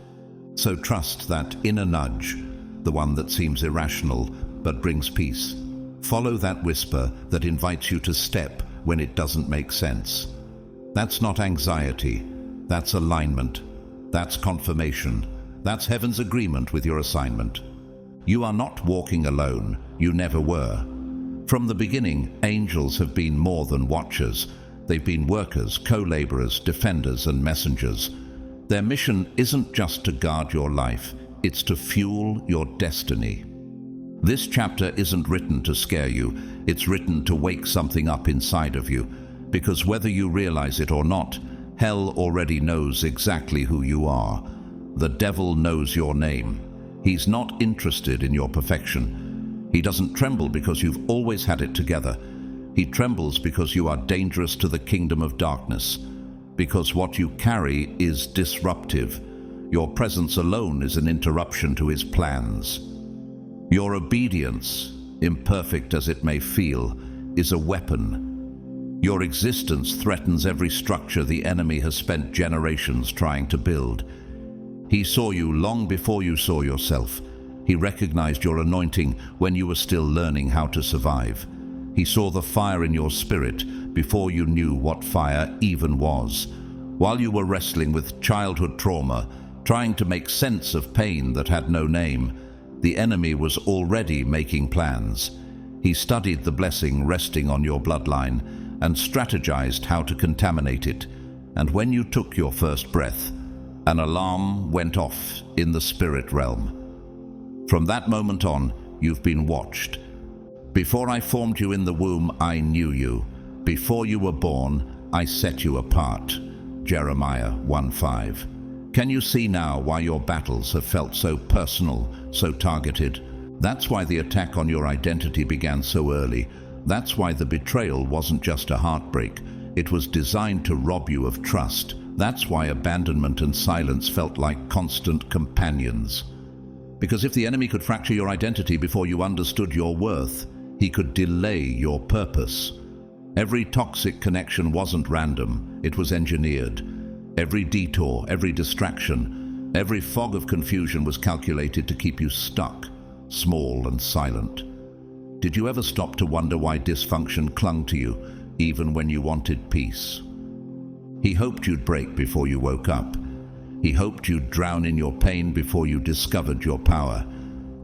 So trust that inner nudge, the one that seems irrational but brings peace. Follow that whisper that invites you to step when it doesn't make sense. That's not anxiety, that's alignment, that's confirmation, that's heaven's agreement with your assignment. You are not walking alone, you never were. From the beginning, angels have been more than watchers. They've been workers, co-laborers, defenders, and messengers. Their mission isn't just to guard your life, it's to fuel your destiny. This chapter isn't written to scare you, it's written to wake something up inside of you, because whether you realize it or not, hell already knows exactly who you are. The devil knows your name. He's not interested in your perfection. He doesn't tremble because you've always had it together. He trembles because you are dangerous to the kingdom of darkness, because what you carry is disruptive. Your presence alone is an interruption to his plans. Your obedience, imperfect as it may feel, is a weapon. Your existence threatens every structure the enemy has spent generations trying to build. He saw you long before you saw yourself, He recognized your anointing when you were still learning how to survive. He saw the fire in your spirit before you knew what fire even was. While you were wrestling with childhood trauma, trying to make sense of pain that had no name, the enemy was already making plans. He studied the blessing resting on your bloodline and strategized how to contaminate it. And when you took your first breath, an alarm went off in the spirit realm. From that moment on, you've been watched. Before I formed you in the womb, I knew you. Before you were born, I set you apart. Jeremiah 1:5. Can you see now why your battles have felt so personal, so targeted? That's why the attack on your identity began so early. That's why the betrayal wasn't just a heartbreak. It was designed to rob you of trust. That's why abandonment and silence felt like constant companions. Because if the enemy could fracture your identity before you understood your worth, he could delay your purpose. Every toxic connection wasn't random, it was engineered. Every detour, every distraction, every fog of confusion was calculated to keep you stuck, small and silent. Did you ever stop to wonder why dysfunction clung to you, even when you wanted peace? He hoped you'd break before you woke up. He hoped you'd drown in your pain before you discovered your power.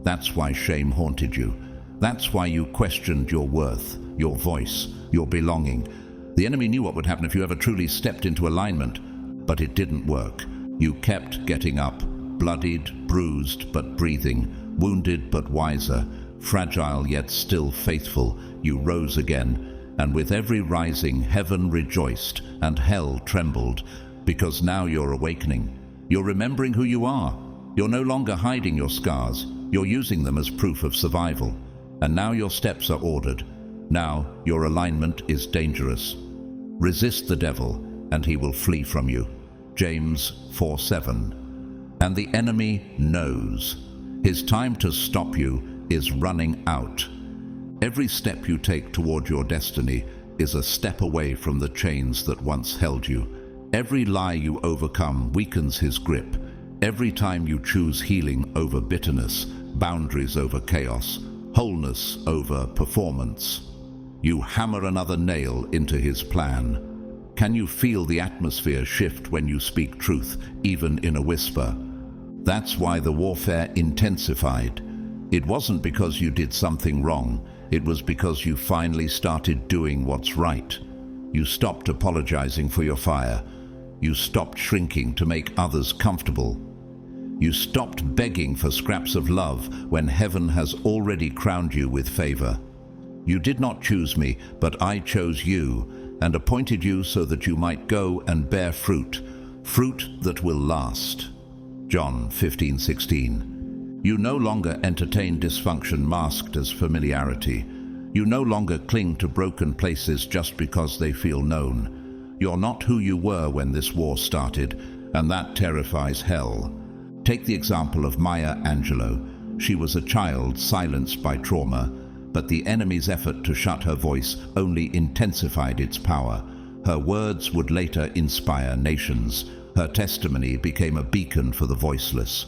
That's why shame haunted you. That's why you questioned your worth, your voice, your belonging. The enemy knew what would happen if you ever truly stepped into alignment, but it didn't work. You kept getting up, bloodied, bruised but breathing, wounded but wiser, fragile yet still faithful. You rose again, and with every rising, heaven rejoiced and hell trembled, because now you're awakening. You're remembering who you are. You're no longer hiding your scars. You're using them as proof of survival. And now your steps are ordered. Now your alignment is dangerous. Resist the devil, and he will flee from you. James 4:7. And the enemy knows. His time to stop you is running out. Every step you take toward your destiny is a step away from the chains that once held you. Every lie you overcome weakens his grip. Every time you choose healing over bitterness, boundaries over chaos, wholeness over performance, you hammer another nail into his plan. Can you feel the atmosphere shift when you speak truth, even in a whisper? That's why the warfare intensified. It wasn't because you did something wrong. It was because you finally started doing what's right. You stopped apologizing for your fire. You stopped shrinking to make others comfortable. You stopped begging for scraps of love when heaven has already crowned you with favor. You did not choose me, but I chose you and appointed you so that you might go and bear fruit, fruit that will last. John 15:16. You no longer entertain dysfunction masked as familiarity. You no longer cling to broken places just because they feel known. You're not who you were when this war started, and that terrifies hell. Take the example of Maya Angelou. She was a child silenced by trauma, but the enemy's effort to shut her voice only intensified its power. Her words would later inspire nations. Her testimony became a beacon for the voiceless.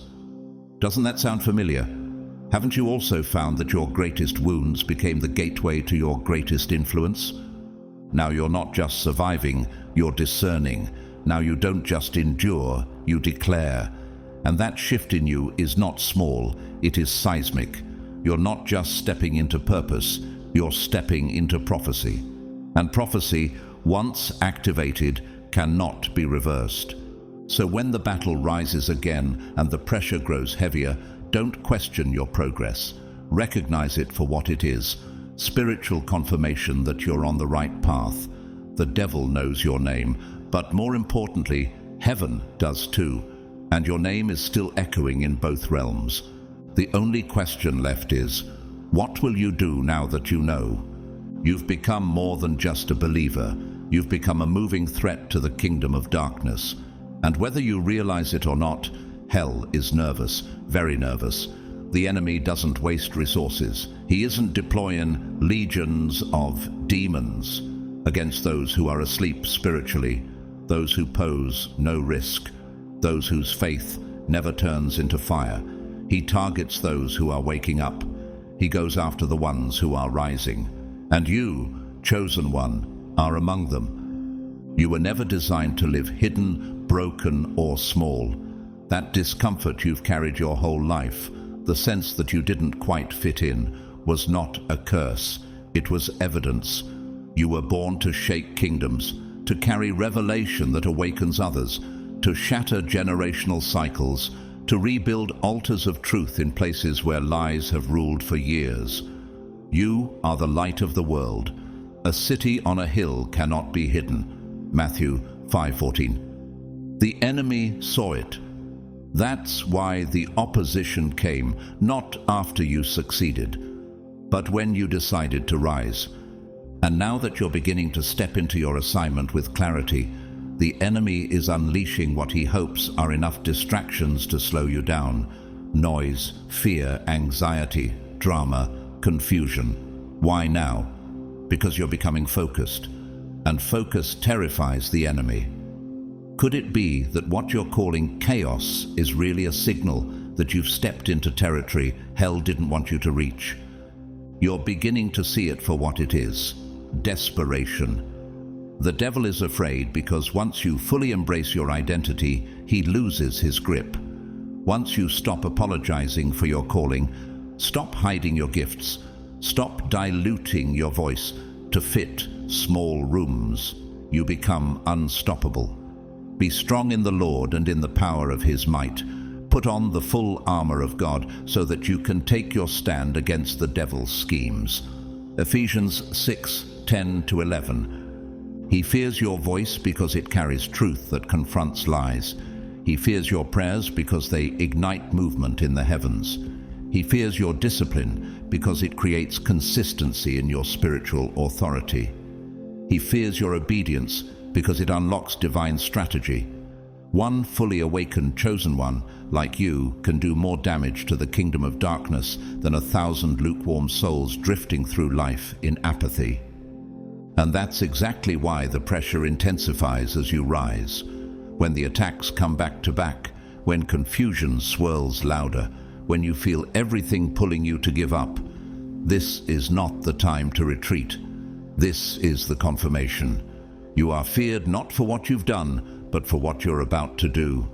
Doesn't that sound familiar? Haven't you also found that your greatest wounds became the gateway to your greatest influence? Now you're not just surviving, you're discerning. Now you don't just endure, you declare. And that shift in you is not small, it is seismic. You're not just stepping into purpose, you're stepping into prophecy. And prophecy, once activated, cannot be reversed. So when the battle rises again and the pressure grows heavier, don't question your progress. Recognize it for what it is. Spiritual confirmation that you're on the right path. The devil knows your name, but more importantly, heaven does too. And your name is still echoing in both realms. The only question left is, what will you do now that you know? You've become more than just a believer. You've become a moving threat to the kingdom of darkness. And whether you realize it or not, hell is nervous, very nervous. The enemy doesn't waste resources. He isn't deploying legions of demons against those who are asleep spiritually, those who pose no risk, those whose faith never turns into fire. He targets those who are waking up. He goes after the ones who are rising. And you, chosen one, are among them. You were never designed to live hidden, broken, or small. That discomfort you've carried your whole life, the sense that you didn't quite fit in, was not a curse. It was evidence. You were born to shake kingdoms, to carry revelation that awakens others, to shatter generational cycles, to rebuild altars of truth in places where lies have ruled for years. You are the light of the world. A city on a hill cannot be hidden. Matthew 5:14. The enemy saw it. That's why the opposition came, not after you succeeded, but when you decided to rise. And now that you're beginning to step into your assignment with clarity, the enemy is unleashing what he hopes are enough distractions to slow you down. Noise, fear, anxiety, drama, confusion. Why now? Because you're becoming focused, and focus terrifies the enemy. Could it be that what you're calling chaos is really a signal that you've stepped into territory hell didn't want you to reach? You're beginning to see it for what it is: desperation. The devil is afraid because once you fully embrace your identity, he loses his grip. Once you stop apologizing for your calling, stop hiding your gifts, stop diluting your voice to fit small rooms, you become unstoppable. Be strong in the Lord and in the power of his might. Put on the full armor of God so that you can take your stand against the devil's schemes. Ephesians 6:10-11. He fears your voice because it carries truth that confronts lies. He fears your prayers because they ignite movement in the heavens. He fears your discipline because it creates consistency in your spiritual authority. He fears your obedience because it unlocks divine strategy. One fully awakened chosen one, like you, can do more damage to the kingdom of darkness than 1,000 lukewarm souls drifting through life in apathy. And that's exactly why the pressure intensifies as you rise. When the attacks come back to back, when confusion swirls louder, when you feel everything pulling you to give up, this is not the time to retreat. This is the confirmation. You are feared not for what you've done, but for what you're about to do,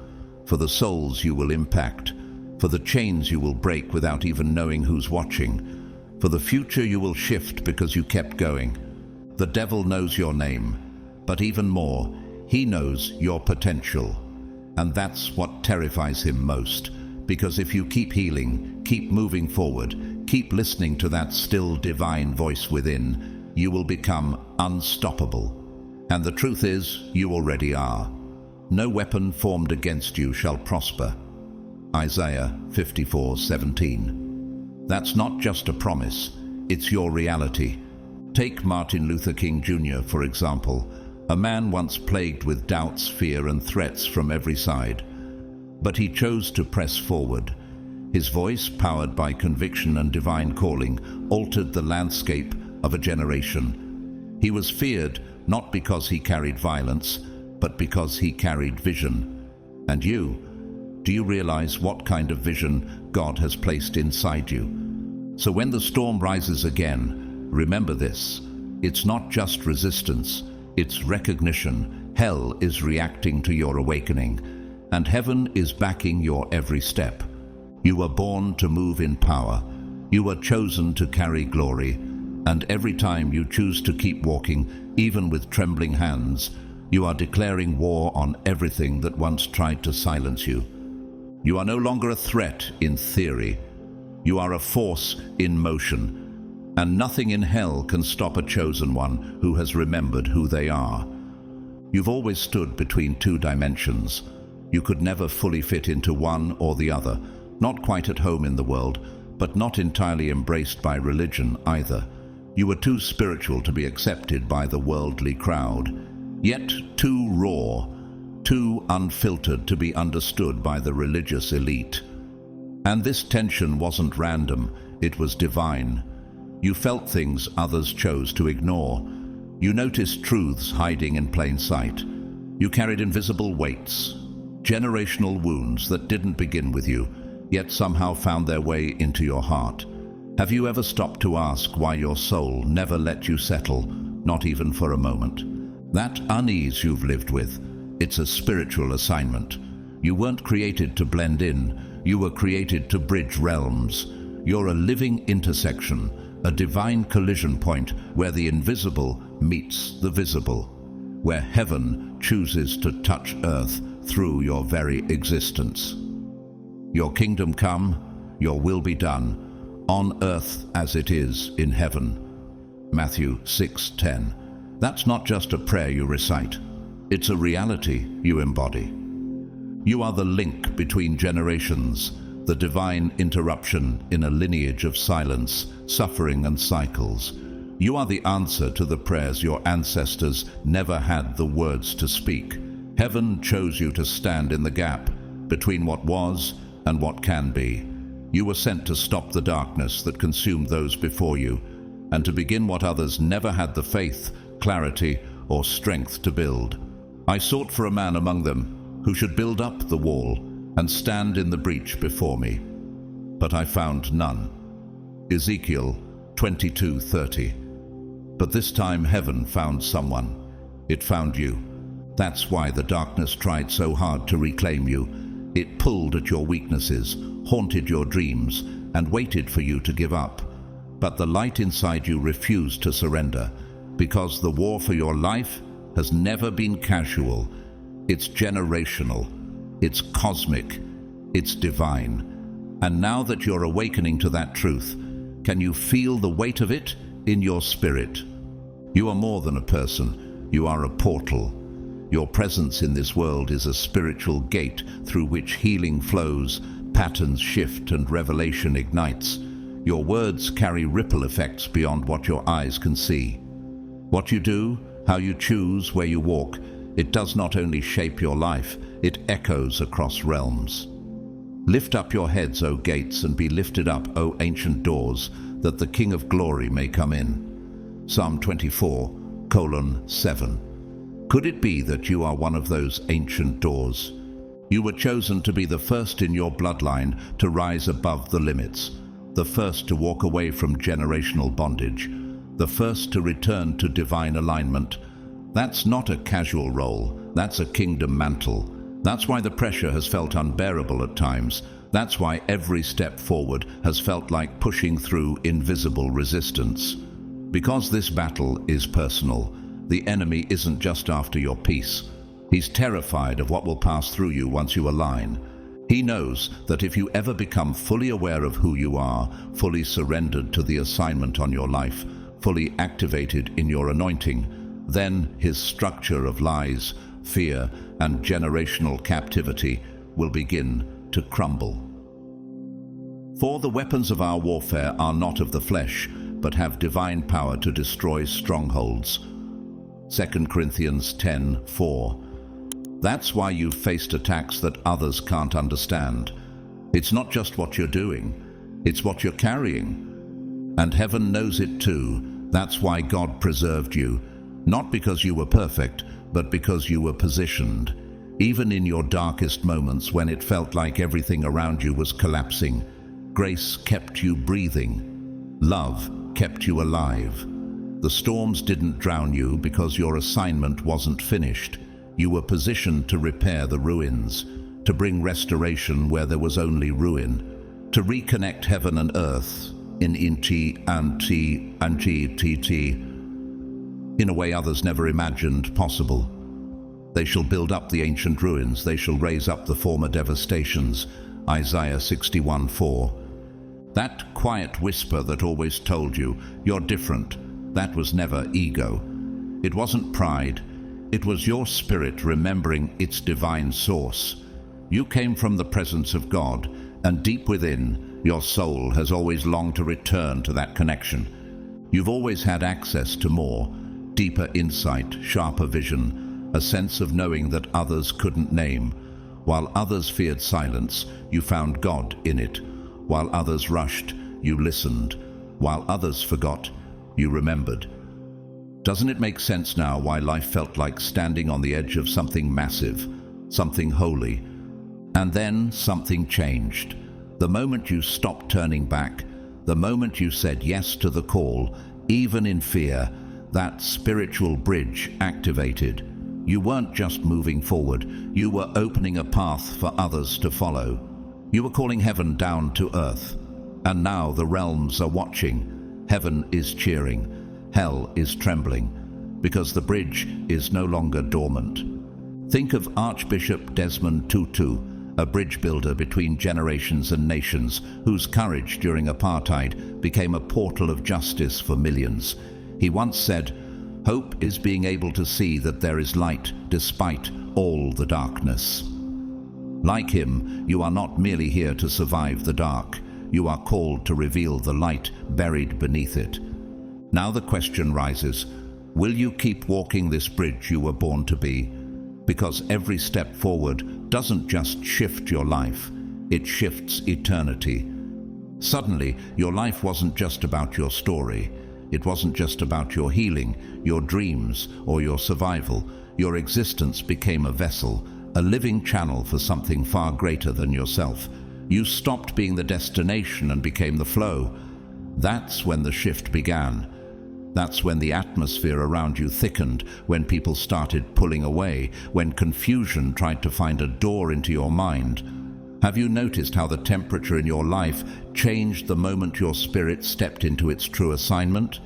for the souls you will impact, for the chains you will break without even knowing who's watching, for the future you will shift because you kept going. The devil knows your name, but even more, he knows your potential. And that's what terrifies him most, because if you keep healing, keep moving forward, keep listening to that still divine voice within, you will become unstoppable. And the truth is, you already are. No weapon formed against you shall prosper. Isaiah 54:17. That's not just a promise, it's your reality. Take Martin Luther King Jr., for example, a man once plagued with doubts, fear, and threats from every side. But he chose to press forward. His voice, powered by conviction and divine calling, altered the landscape of a generation. He was feared not because he carried violence, but because he carried vision. And you, do you realize what kind of vision God has placed inside you? So when the storm rises again, remember this: it's not just resistance, it's recognition. Hell is reacting to your awakening, and heaven is backing your every step. You were born to move in power. You were chosen to carry glory. And every time you choose to keep walking, even with trembling hands, you are declaring war on everything that once tried to silence you. You are no longer a threat in theory. You are a force in motion. And nothing in hell can stop a chosen one who has remembered who they are. You've always stood between two dimensions. You could never fully fit into one or the other, not quite at home in the world, but not entirely embraced by religion either. You were too spiritual to be accepted by the worldly crowd, yet too raw, too unfiltered to be understood by the religious elite. And this tension wasn't random, it was divine. You felt things others chose to ignore. You noticed truths hiding in plain sight. You carried invisible weights, generational wounds that didn't begin with you. yet somehow found their way into your heart? Have you ever stopped to ask why your soul never let you settle, not even for a moment? That unease you've lived with, it's a spiritual assignment. You weren't created to blend in, you were created to bridge realms. You're a living intersection, a divine collision point where the invisible meets the visible, where heaven chooses to touch earth through your very existence. Your kingdom come, your will be done, on earth as it is in heaven. Matthew 6:10. That's not just a prayer you recite. It's a reality you embody. You are the link between generations, the divine interruption in a lineage of silence, suffering and cycles. You are the answer to the prayers your ancestors never had the words to speak. Heaven chose you to stand in the gap between what was and what can be. You were sent to stop the darkness that consumed those before you, and to begin what others never had the faith, clarity, or strength to build. I sought for a man among them who should build up the wall and stand in the breach before me, but I found none. Ezekiel 22:30. But this time heaven found someone. It found you. That's why the darkness tried so hard to reclaim you. It pulled at your weaknesses, haunted your dreams, and waited for you to give up. But the light inside you refused to surrender, because the war for your life has never been casual. It's generational, it's cosmic, it's divine. And now that you're awakening to that truth, can you feel the weight of it in your spirit? You are more than a person, you are a portal. Your presence in this world is a spiritual gate through which healing flows, patterns shift, and revelation ignites. Your words carry ripple effects beyond what your eyes can see. What you do, how you choose, where you walk, it does not only shape your life, it echoes across realms. Lift up your heads, O gates, and be lifted up, O ancient doors, that the King of glory may come in. Psalm 24:7. Could it be that you are one of those ancient doors? You were chosen to be the first in your bloodline to rise above the limits, the first to walk away from generational bondage, the first to return to divine alignment. That's not a casual role, that's a kingdom mantle. That's why the pressure has felt unbearable at times. That's why every step forward has felt like pushing through invisible resistance. Because this battle is personal, the enemy isn't just after your peace. He's terrified of what will pass through you once you align. He knows that if you ever become fully aware of who you are, fully surrendered to the assignment on your life, fully activated in your anointing, then his structure of lies, fear, and generational captivity will begin to crumble. For the weapons of our warfare are not of the flesh, but have divine power to destroy strongholds. 2 Corinthians 10:4. That's why you've faced attacks that others can't understand. It's not just what you're doing, it's what you're carrying. And heaven knows it too. That's why God preserved you, not because you were perfect, but because you were positioned. Even in your darkest moments when it felt like everything around you was collapsing, grace kept you breathing. Love kept you alive. The storms didn't drown you because your assignment wasn't finished. You were positioned to repair the ruins, to bring restoration where there was only ruin, to reconnect heaven and earth in a way others never imagined possible. They shall build up the ancient ruins, they shall raise up the former devastations. Isaiah 61:4. That quiet whisper that always told you, you're different, that was never ego. It wasn't pride. It was your spirit remembering its divine source. You came from the presence of God, and deep within, your soul has always longed to return to that connection. You've always had access to more, deeper insight, sharper vision, a sense of knowing that others couldn't name. While others feared silence, you found God in it. While others rushed, you listened. While others forgot, you remembered. Doesn't it make sense now why life felt like standing on the edge of something massive, something holy? And then something changed. The moment you stopped turning back, the moment you said yes to the call, even in fear, that spiritual bridge activated. You weren't just moving forward, you were opening a path for others to follow. You were calling heaven down to earth. And now the realms are watching. Heaven is cheering. Hell is trembling. Because the bridge is no longer dormant. Think of Archbishop Desmond Tutu, a bridge builder between generations and nations, whose courage during apartheid became a portal of justice for millions. He once said, "Hope is being able to see that there is light despite all the darkness." Like him, you are not merely here to survive the dark. You are called to reveal the light buried beneath it. Now the question rises, will you keep walking this bridge you were born to be? Because every step forward doesn't just shift your life, it shifts eternity. Suddenly, your life wasn't just about your story. It wasn't just about your healing, your dreams, or your survival. Your existence became a vessel, a living channel for something far greater than yourself. You stopped being the destination and became the flow. That's when the shift began. That's when the atmosphere around you thickened, when people started pulling away, when confusion tried to find a door into your mind. Have you noticed how the temperature in your life changed the moment your spirit stepped into its true assignment?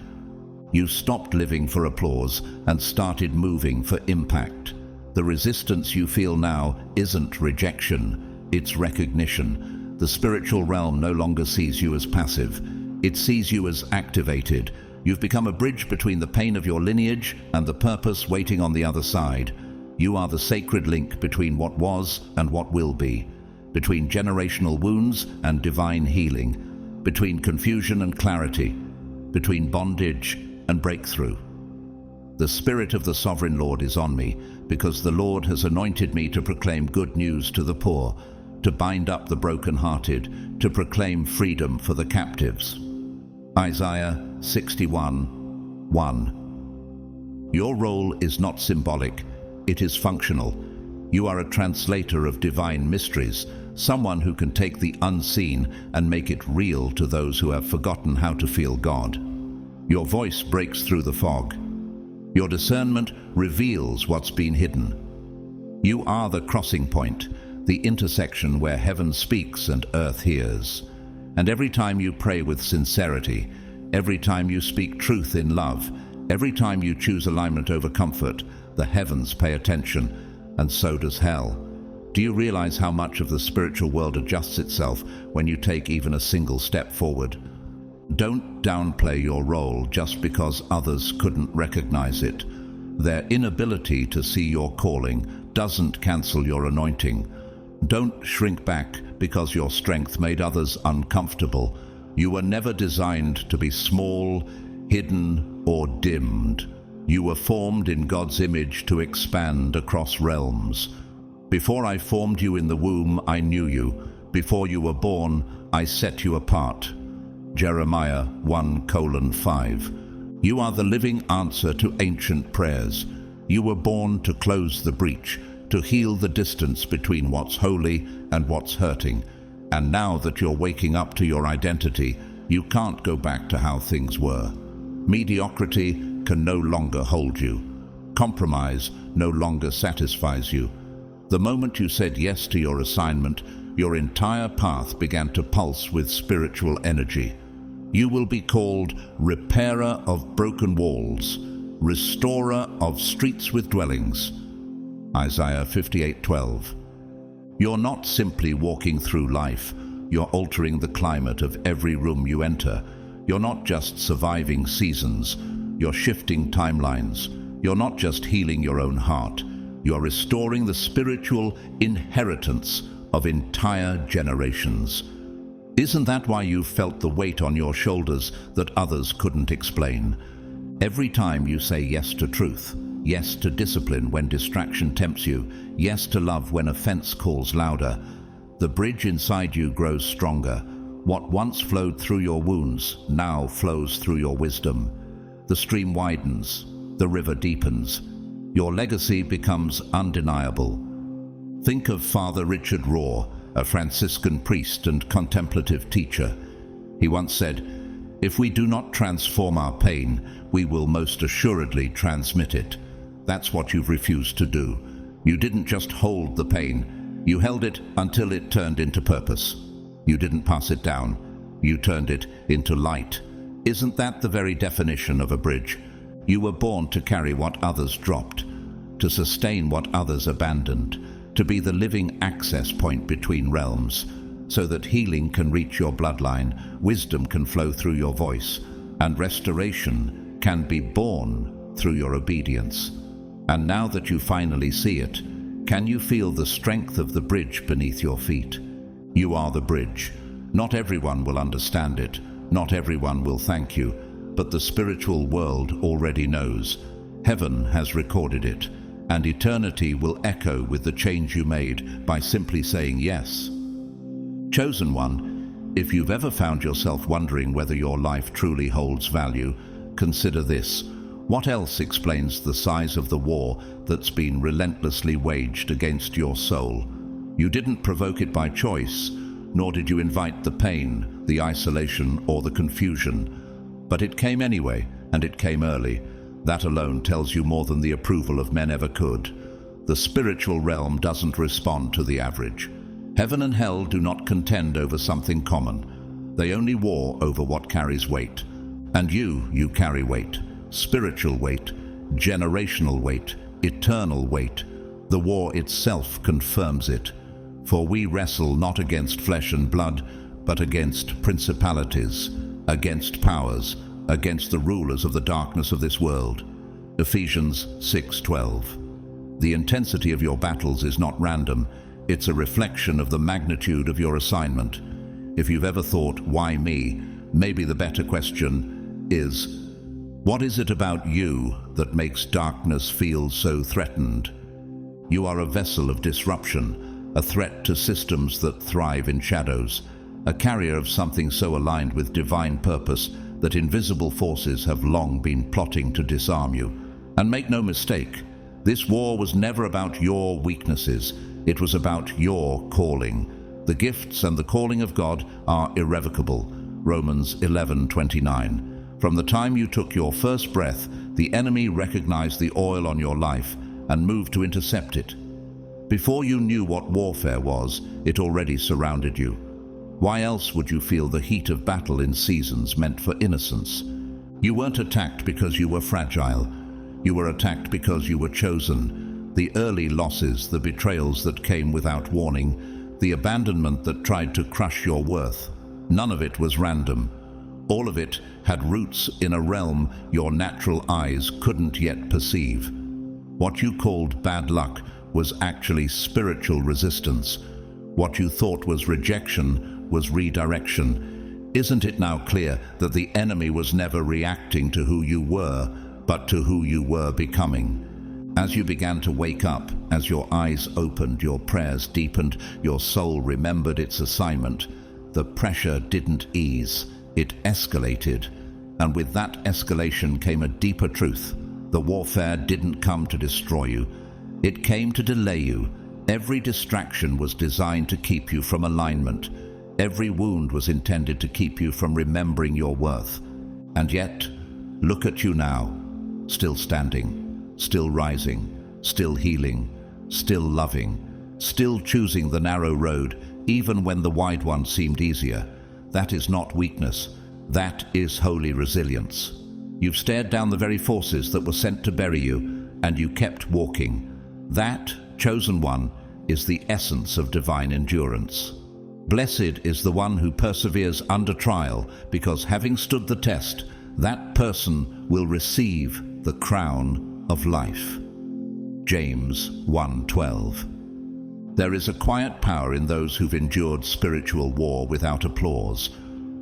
You stopped living for applause and started moving for impact. The resistance you feel now isn't rejection, it's recognition. The spiritual realm no longer sees you as passive. It sees you as activated. You've become a bridge between the pain of your lineage and the purpose waiting on the other side. You are the sacred link between what was and what will be, between generational wounds and divine healing, between confusion and clarity, between bondage and breakthrough. The Spirit of the Sovereign Lord is on me, because the Lord has anointed me to proclaim good news to the poor, to bind up the brokenhearted, to proclaim freedom for the captives. Isaiah 61:1. Your role is not symbolic, it is functional. You are a translator of divine mysteries, someone who can take the unseen and make it real to those who have forgotten how to feel God. Your voice breaks through the fog. Your discernment reveals what's been hidden. You are the crossing point, the intersection where heaven speaks and earth hears. And every time you pray with sincerity, every time you speak truth in love, every time you choose alignment over comfort, the heavens pay attention, and so does hell. Do you realize how much of the spiritual world adjusts itself when you take even a single step forward? Don't downplay your role just because others couldn't recognize it. Their inability to see your calling doesn't cancel your anointing. Don't shrink back because your strength made others uncomfortable. You were never designed to be small, hidden, or dimmed. You were formed in God's image to expand across realms. Before I formed you in the womb, I knew you. Before you were born, I set you apart. Jeremiah 1:5. You are the living answer to ancient prayers. You were born to close the breach, to heal the distance between what's holy and what's hurting. And now that you're waking up to your identity, you can't go back to how things were. Mediocrity can no longer hold you. Compromise no longer satisfies you. The moment you said yes to your assignment, your entire path began to pulse with spiritual energy. You will be called repairer of broken walls, restorer of streets with dwellings. Isaiah 58:12. You're not simply walking through life, you're altering the climate of every room you enter. You're not just surviving seasons, you're shifting timelines. You're not just healing your own heart, you're restoring the spiritual inheritance of entire generations. Isn't that why you felt the weight on your shoulders that others couldn't explain? Every time you say yes to truth, yes to discipline when distraction tempts you, yes to love when offense calls louder, the bridge inside you grows stronger. What once flowed through your wounds now flows through your wisdom. The stream widens, the river deepens. Your legacy becomes undeniable. Think of Father Richard Rohr, a Franciscan priest and contemplative teacher. He once said, "If we do not transform our pain, we will most assuredly transmit it." That's what you've refused to do. You didn't just hold the pain, you held it until it turned into purpose. You didn't pass it down, you turned it into light. Isn't that the very definition of a bridge? You were born to carry what others dropped, to sustain what others abandoned, to be the living access point between realms, so that healing can reach your bloodline, wisdom can flow through your voice, and restoration can be born through your obedience. And now that you finally see it, can you feel the strength of the bridge beneath your feet? You are the bridge. Not everyone will understand it, not everyone will thank you, but the spiritual world already knows. Heaven has recorded it, and eternity will echo with the change you made by simply saying yes. Chosen one, if you've ever found yourself wondering whether your life truly holds value, consider this. What else explains the size of the war that's been relentlessly waged against your soul? You didn't provoke it by choice, nor did you invite the pain, the isolation, or the confusion. But it came anyway, and it came early. That alone tells you more than the approval of men ever could. The spiritual realm doesn't respond to the average. Heaven and hell do not contend over something common. They only war over what carries weight. And you carry weight. Spiritual weight, generational weight, eternal weight. The war itself confirms it. For we wrestle not against flesh and blood, but against principalities, against powers, against the rulers of the darkness of this world. Ephesians 6:12. The intensity of your battles is not random. It's a reflection of the magnitude of your assignment. If you've ever thought, why me? Maybe the better question is, what is it about you that makes darkness feel so threatened? You are a vessel of disruption, a threat to systems that thrive in shadows, a carrier of something so aligned with divine purpose that invisible forces have long been plotting to disarm you. And make no mistake, this war was never about your weaknesses, it was about your calling. The gifts and the calling of God are irrevocable. Romans 11:29. From the time you took your first breath, the enemy recognized the oil on your life and moved to intercept it. Before you knew what warfare was, it already surrounded you. Why else would you feel the heat of battle in seasons meant for innocence? You weren't attacked because you were fragile. You were attacked because you were chosen. The early losses, the betrayals that came without warning, the abandonment that tried to crush your worth, none of it was random. All of it had roots in a realm your natural eyes couldn't yet perceive. What you called bad luck was actually spiritual resistance. What you thought was rejection was redirection. Isn't it now clear that the enemy was never reacting to who you were, but to who you were becoming? As you began to wake up, as your eyes opened, your prayers deepened, your soul remembered its assignment, the pressure didn't ease, it escalated. And with that escalation came a deeper truth. The warfare didn't come to destroy you, it came to delay you. Every distraction was designed to keep you from alignment. Every wound was intended to keep you from remembering your worth. And yet, look at you now, still standing, still rising, still healing, still loving, still choosing the narrow road, even when the wide one seemed easier. That is not weakness, that is holy resilience. You've stared down the very forces that were sent to bury you, and you kept walking. That, chosen one, is the essence of divine endurance. Blessed is the one who perseveres under trial, because having stood the test, that person will receive the crown of life. James 1:12. There is a quiet power in those who've endured spiritual war without applause.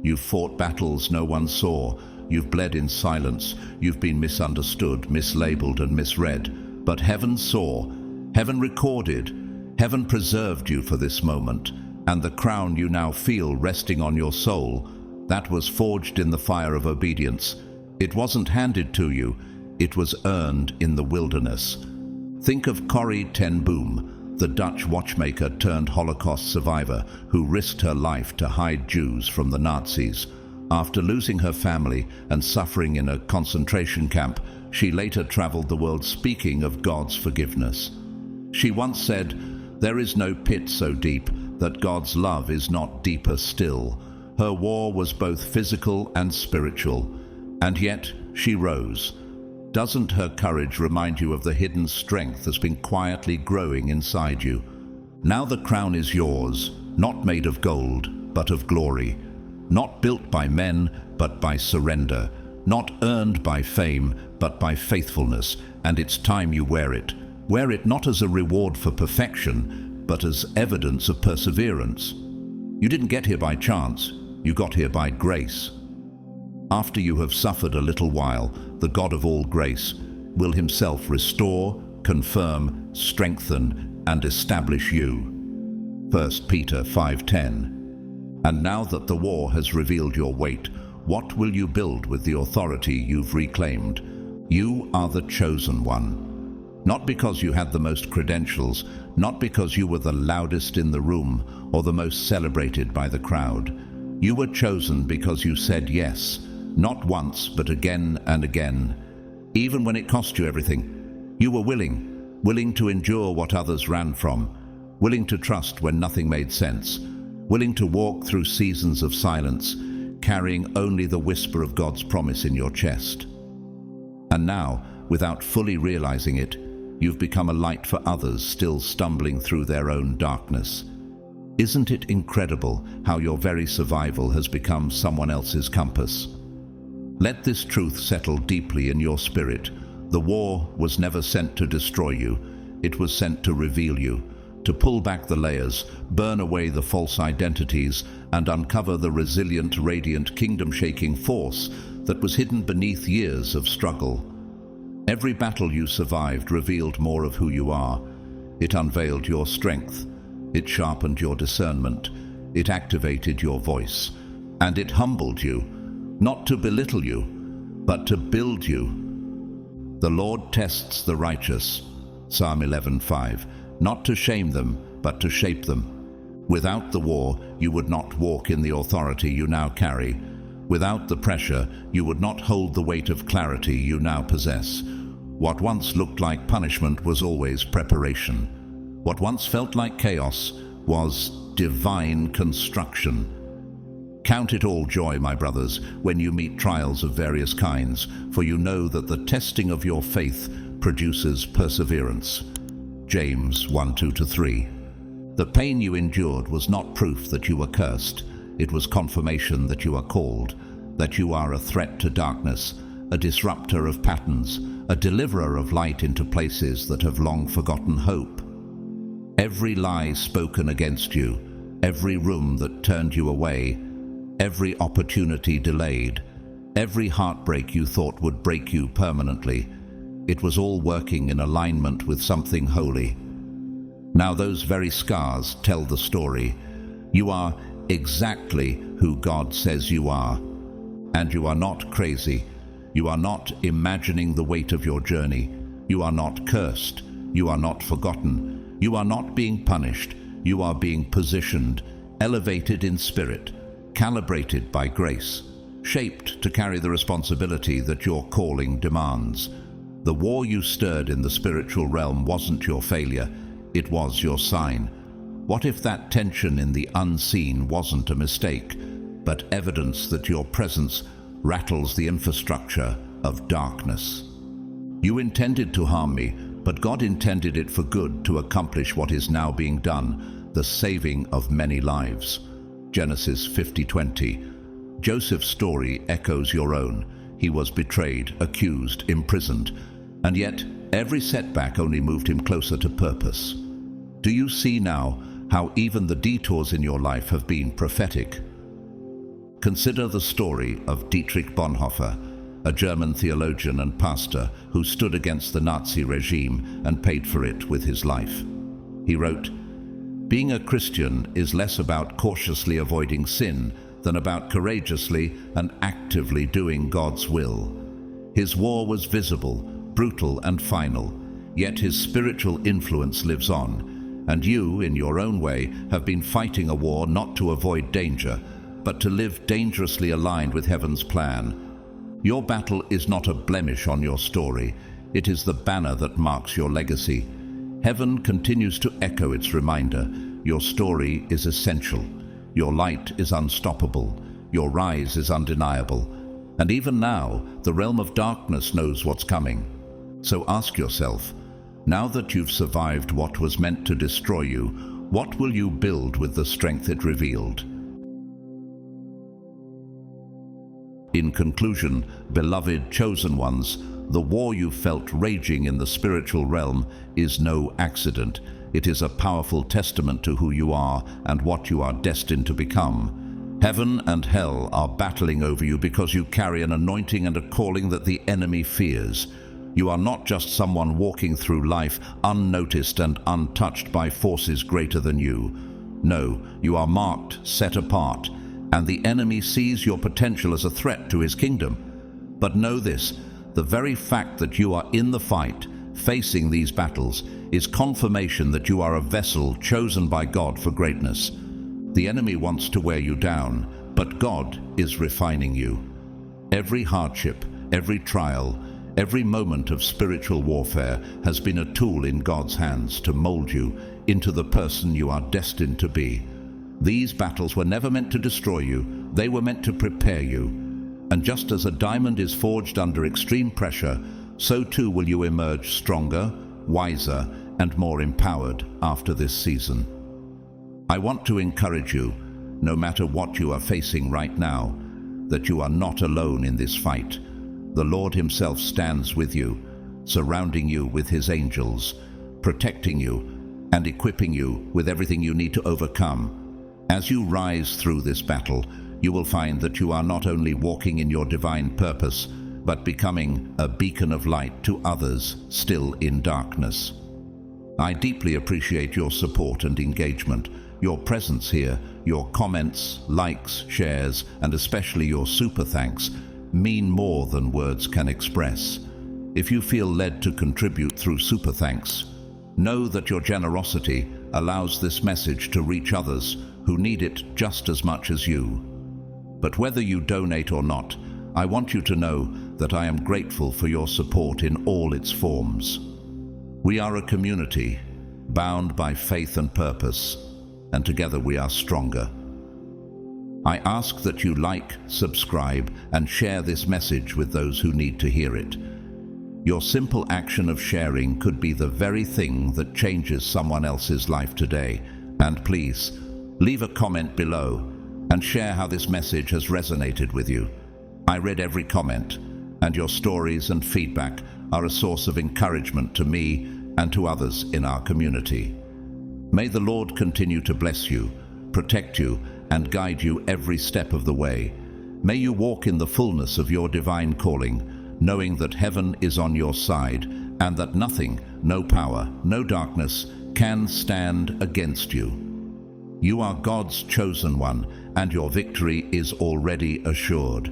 You've fought battles no one saw. You've bled in silence. You've been misunderstood, mislabeled, and misread. But heaven saw, heaven recorded, heaven preserved you for this moment. And the crown you now feel resting on your soul, that was forged in the fire of obedience. It wasn't handed to you, it was earned in the wilderness. Think of Corrie ten Boom, the Dutch watchmaker turned Holocaust survivor who risked her life to hide Jews from the Nazis. After losing her family and suffering in a concentration camp, she later traveled the world speaking of God's forgiveness. She once said, "There is no pit so deep that God's love is not deeper still." Her war was both physical and spiritual, and yet she rose. Doesn't her courage remind you of the hidden strength that's been quietly growing inside you? Now the crown is yours, not made of gold, but of glory. Not built by men, but by surrender. Not earned by fame, but by faithfulness, and it's time you wear it. Wear it not as a reward for perfection, but as evidence of perseverance. You didn't get here by chance, you got here by grace. After you have suffered a little while, the God of all grace will himself restore, confirm, strengthen, and establish you. 1 Peter 5:10. And now that the war has revealed your weight, what will you build with the authority you've reclaimed? You are the chosen one. Not because you had the most credentials, not because you were the loudest in the room or the most celebrated by the crowd. You were chosen because you said yes, not once, but again and again. Even when it cost you everything, you were willing to endure what others ran from, willing to trust when nothing made sense, willing to walk through seasons of silence, carrying only the whisper of God's promise in your chest. And now, without fully realizing it, you've become a light for others still stumbling through their own darkness. Isn't it incredible how your very survival has become someone else's compass? Let this truth settle deeply in your spirit. The war was never sent to destroy you. It was sent to reveal you, to pull back the layers, burn away the false identities, and uncover the resilient, radiant, kingdom-shaking force that was hidden beneath years of struggle. Every battle you survived revealed more of who you are. It unveiled your strength. It sharpened your discernment. It activated your voice. And it humbled you, not to belittle you, but to build you. The Lord tests the righteous, Psalm 11:5, not to shame them, but to shape them. Without the war, you would not walk in the authority you now carry. Without the pressure, you would not hold the weight of clarity you now possess. What once looked like punishment was always preparation. What once felt like chaos was divine construction. Count it all joy, my brothers, when you meet trials of various kinds, for you know that the testing of your faith produces perseverance. James 1:2-3. The pain you endured was not proof that you were cursed. It was confirmation that you are called, that you are a threat to darkness, a disruptor of patterns, a deliverer of light into places that have long forgotten hope. Every lie spoken against you, every room that turned you away, every opportunity delayed, every heartbreak you thought would break you permanently, it was all working in alignment with something holy. Now those very scars tell the story. You are exactly who God says you are. And you are not crazy. You are not imagining the weight of your journey. You are not cursed. You are not forgotten. You are not being punished. You are being positioned, elevated in spirit, calibrated by grace, shaped to carry the responsibility that your calling demands. The war you stirred in the spiritual realm wasn't your failure, it was your sign. What if that tension in the unseen wasn't a mistake, but evidence that your presence rattles the infrastructure of darkness? You intended to harm me, but God intended it for good to accomplish what is now being done, the saving of many lives. Genesis 50:20. Joseph's story echoes your own. He was betrayed, accused, imprisoned, and yet every setback only moved him closer to purpose. Do you see now how even the detours in your life have been prophetic? Consider the story of Dietrich Bonhoeffer, a German theologian and pastor who stood against the Nazi regime and paid for it with his life. He wrote, "Being a Christian is less about cautiously avoiding sin than about courageously and actively doing God's will." His war was visible, brutal and final, yet his spiritual influence lives on, and you, in your own way, have been fighting a war not to avoid danger, but to live dangerously aligned with heaven's plan. Your battle is not a blemish on your story. It is the banner that marks your legacy. Heaven continues to echo its reminder. Your story is essential. Your light is unstoppable. Your rise is undeniable. And even now, the realm of darkness knows what's coming. So ask yourself, now that you've survived what was meant to destroy you, what will you build with the strength it revealed? In conclusion, beloved chosen ones, the war you felt raging in the spiritual realm is no accident. It is a powerful testament to who you are and what you are destined to become. Heaven and hell are battling over you because you carry an anointing and a calling that the enemy fears. You are not just someone walking through life unnoticed and untouched by forces greater than you. No, you are marked, set apart, and the enemy sees your potential as a threat to his kingdom. But know this, the very fact that you are in the fight, facing these battles, is confirmation that you are a vessel chosen by God for greatness. The enemy wants to wear you down, but God is refining you. Every hardship, every trial, every moment of spiritual warfare has been a tool in God's hands to mold you into the person you are destined to be. These battles were never meant to destroy you, they were meant to prepare you. And just as a diamond is forged under extreme pressure, so too will you emerge stronger, wiser, and more empowered after this season. I want to encourage you, no matter what you are facing right now, that you are not alone in this fight. The Lord Himself stands with you, surrounding you with His angels, protecting you, and equipping you with everything you need to overcome. As you rise through this battle, you will find that you are not only walking in your divine purpose, but becoming a beacon of light to others still in darkness. I deeply appreciate your support and engagement. Your presence here, your comments, likes, shares, and especially your super thanks mean more than words can express. If you feel led to contribute through super thanks, know that your generosity allows this message to reach others who need it just as much as you. But whether you donate or not, I want you to know that I am grateful for your support in all its forms. We are a community bound by faith and purpose, and together we are stronger. I ask that you like, subscribe, and share this message with those who need to hear it. Your simple action of sharing could be the very thing that changes someone else's life today. And please, leave a comment below and share how this message has resonated with you. I read every comment, and your stories and feedback are a source of encouragement to me and to others in our community. May the Lord continue to bless you, protect you, and guide you every step of the way. May you walk in the fullness of your divine calling, knowing that heaven is on your side and that nothing, no power, no darkness can stand against you. You are God's chosen one, and your victory is already assured.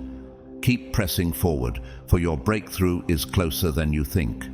Keep pressing forward, for your breakthrough is closer than you think.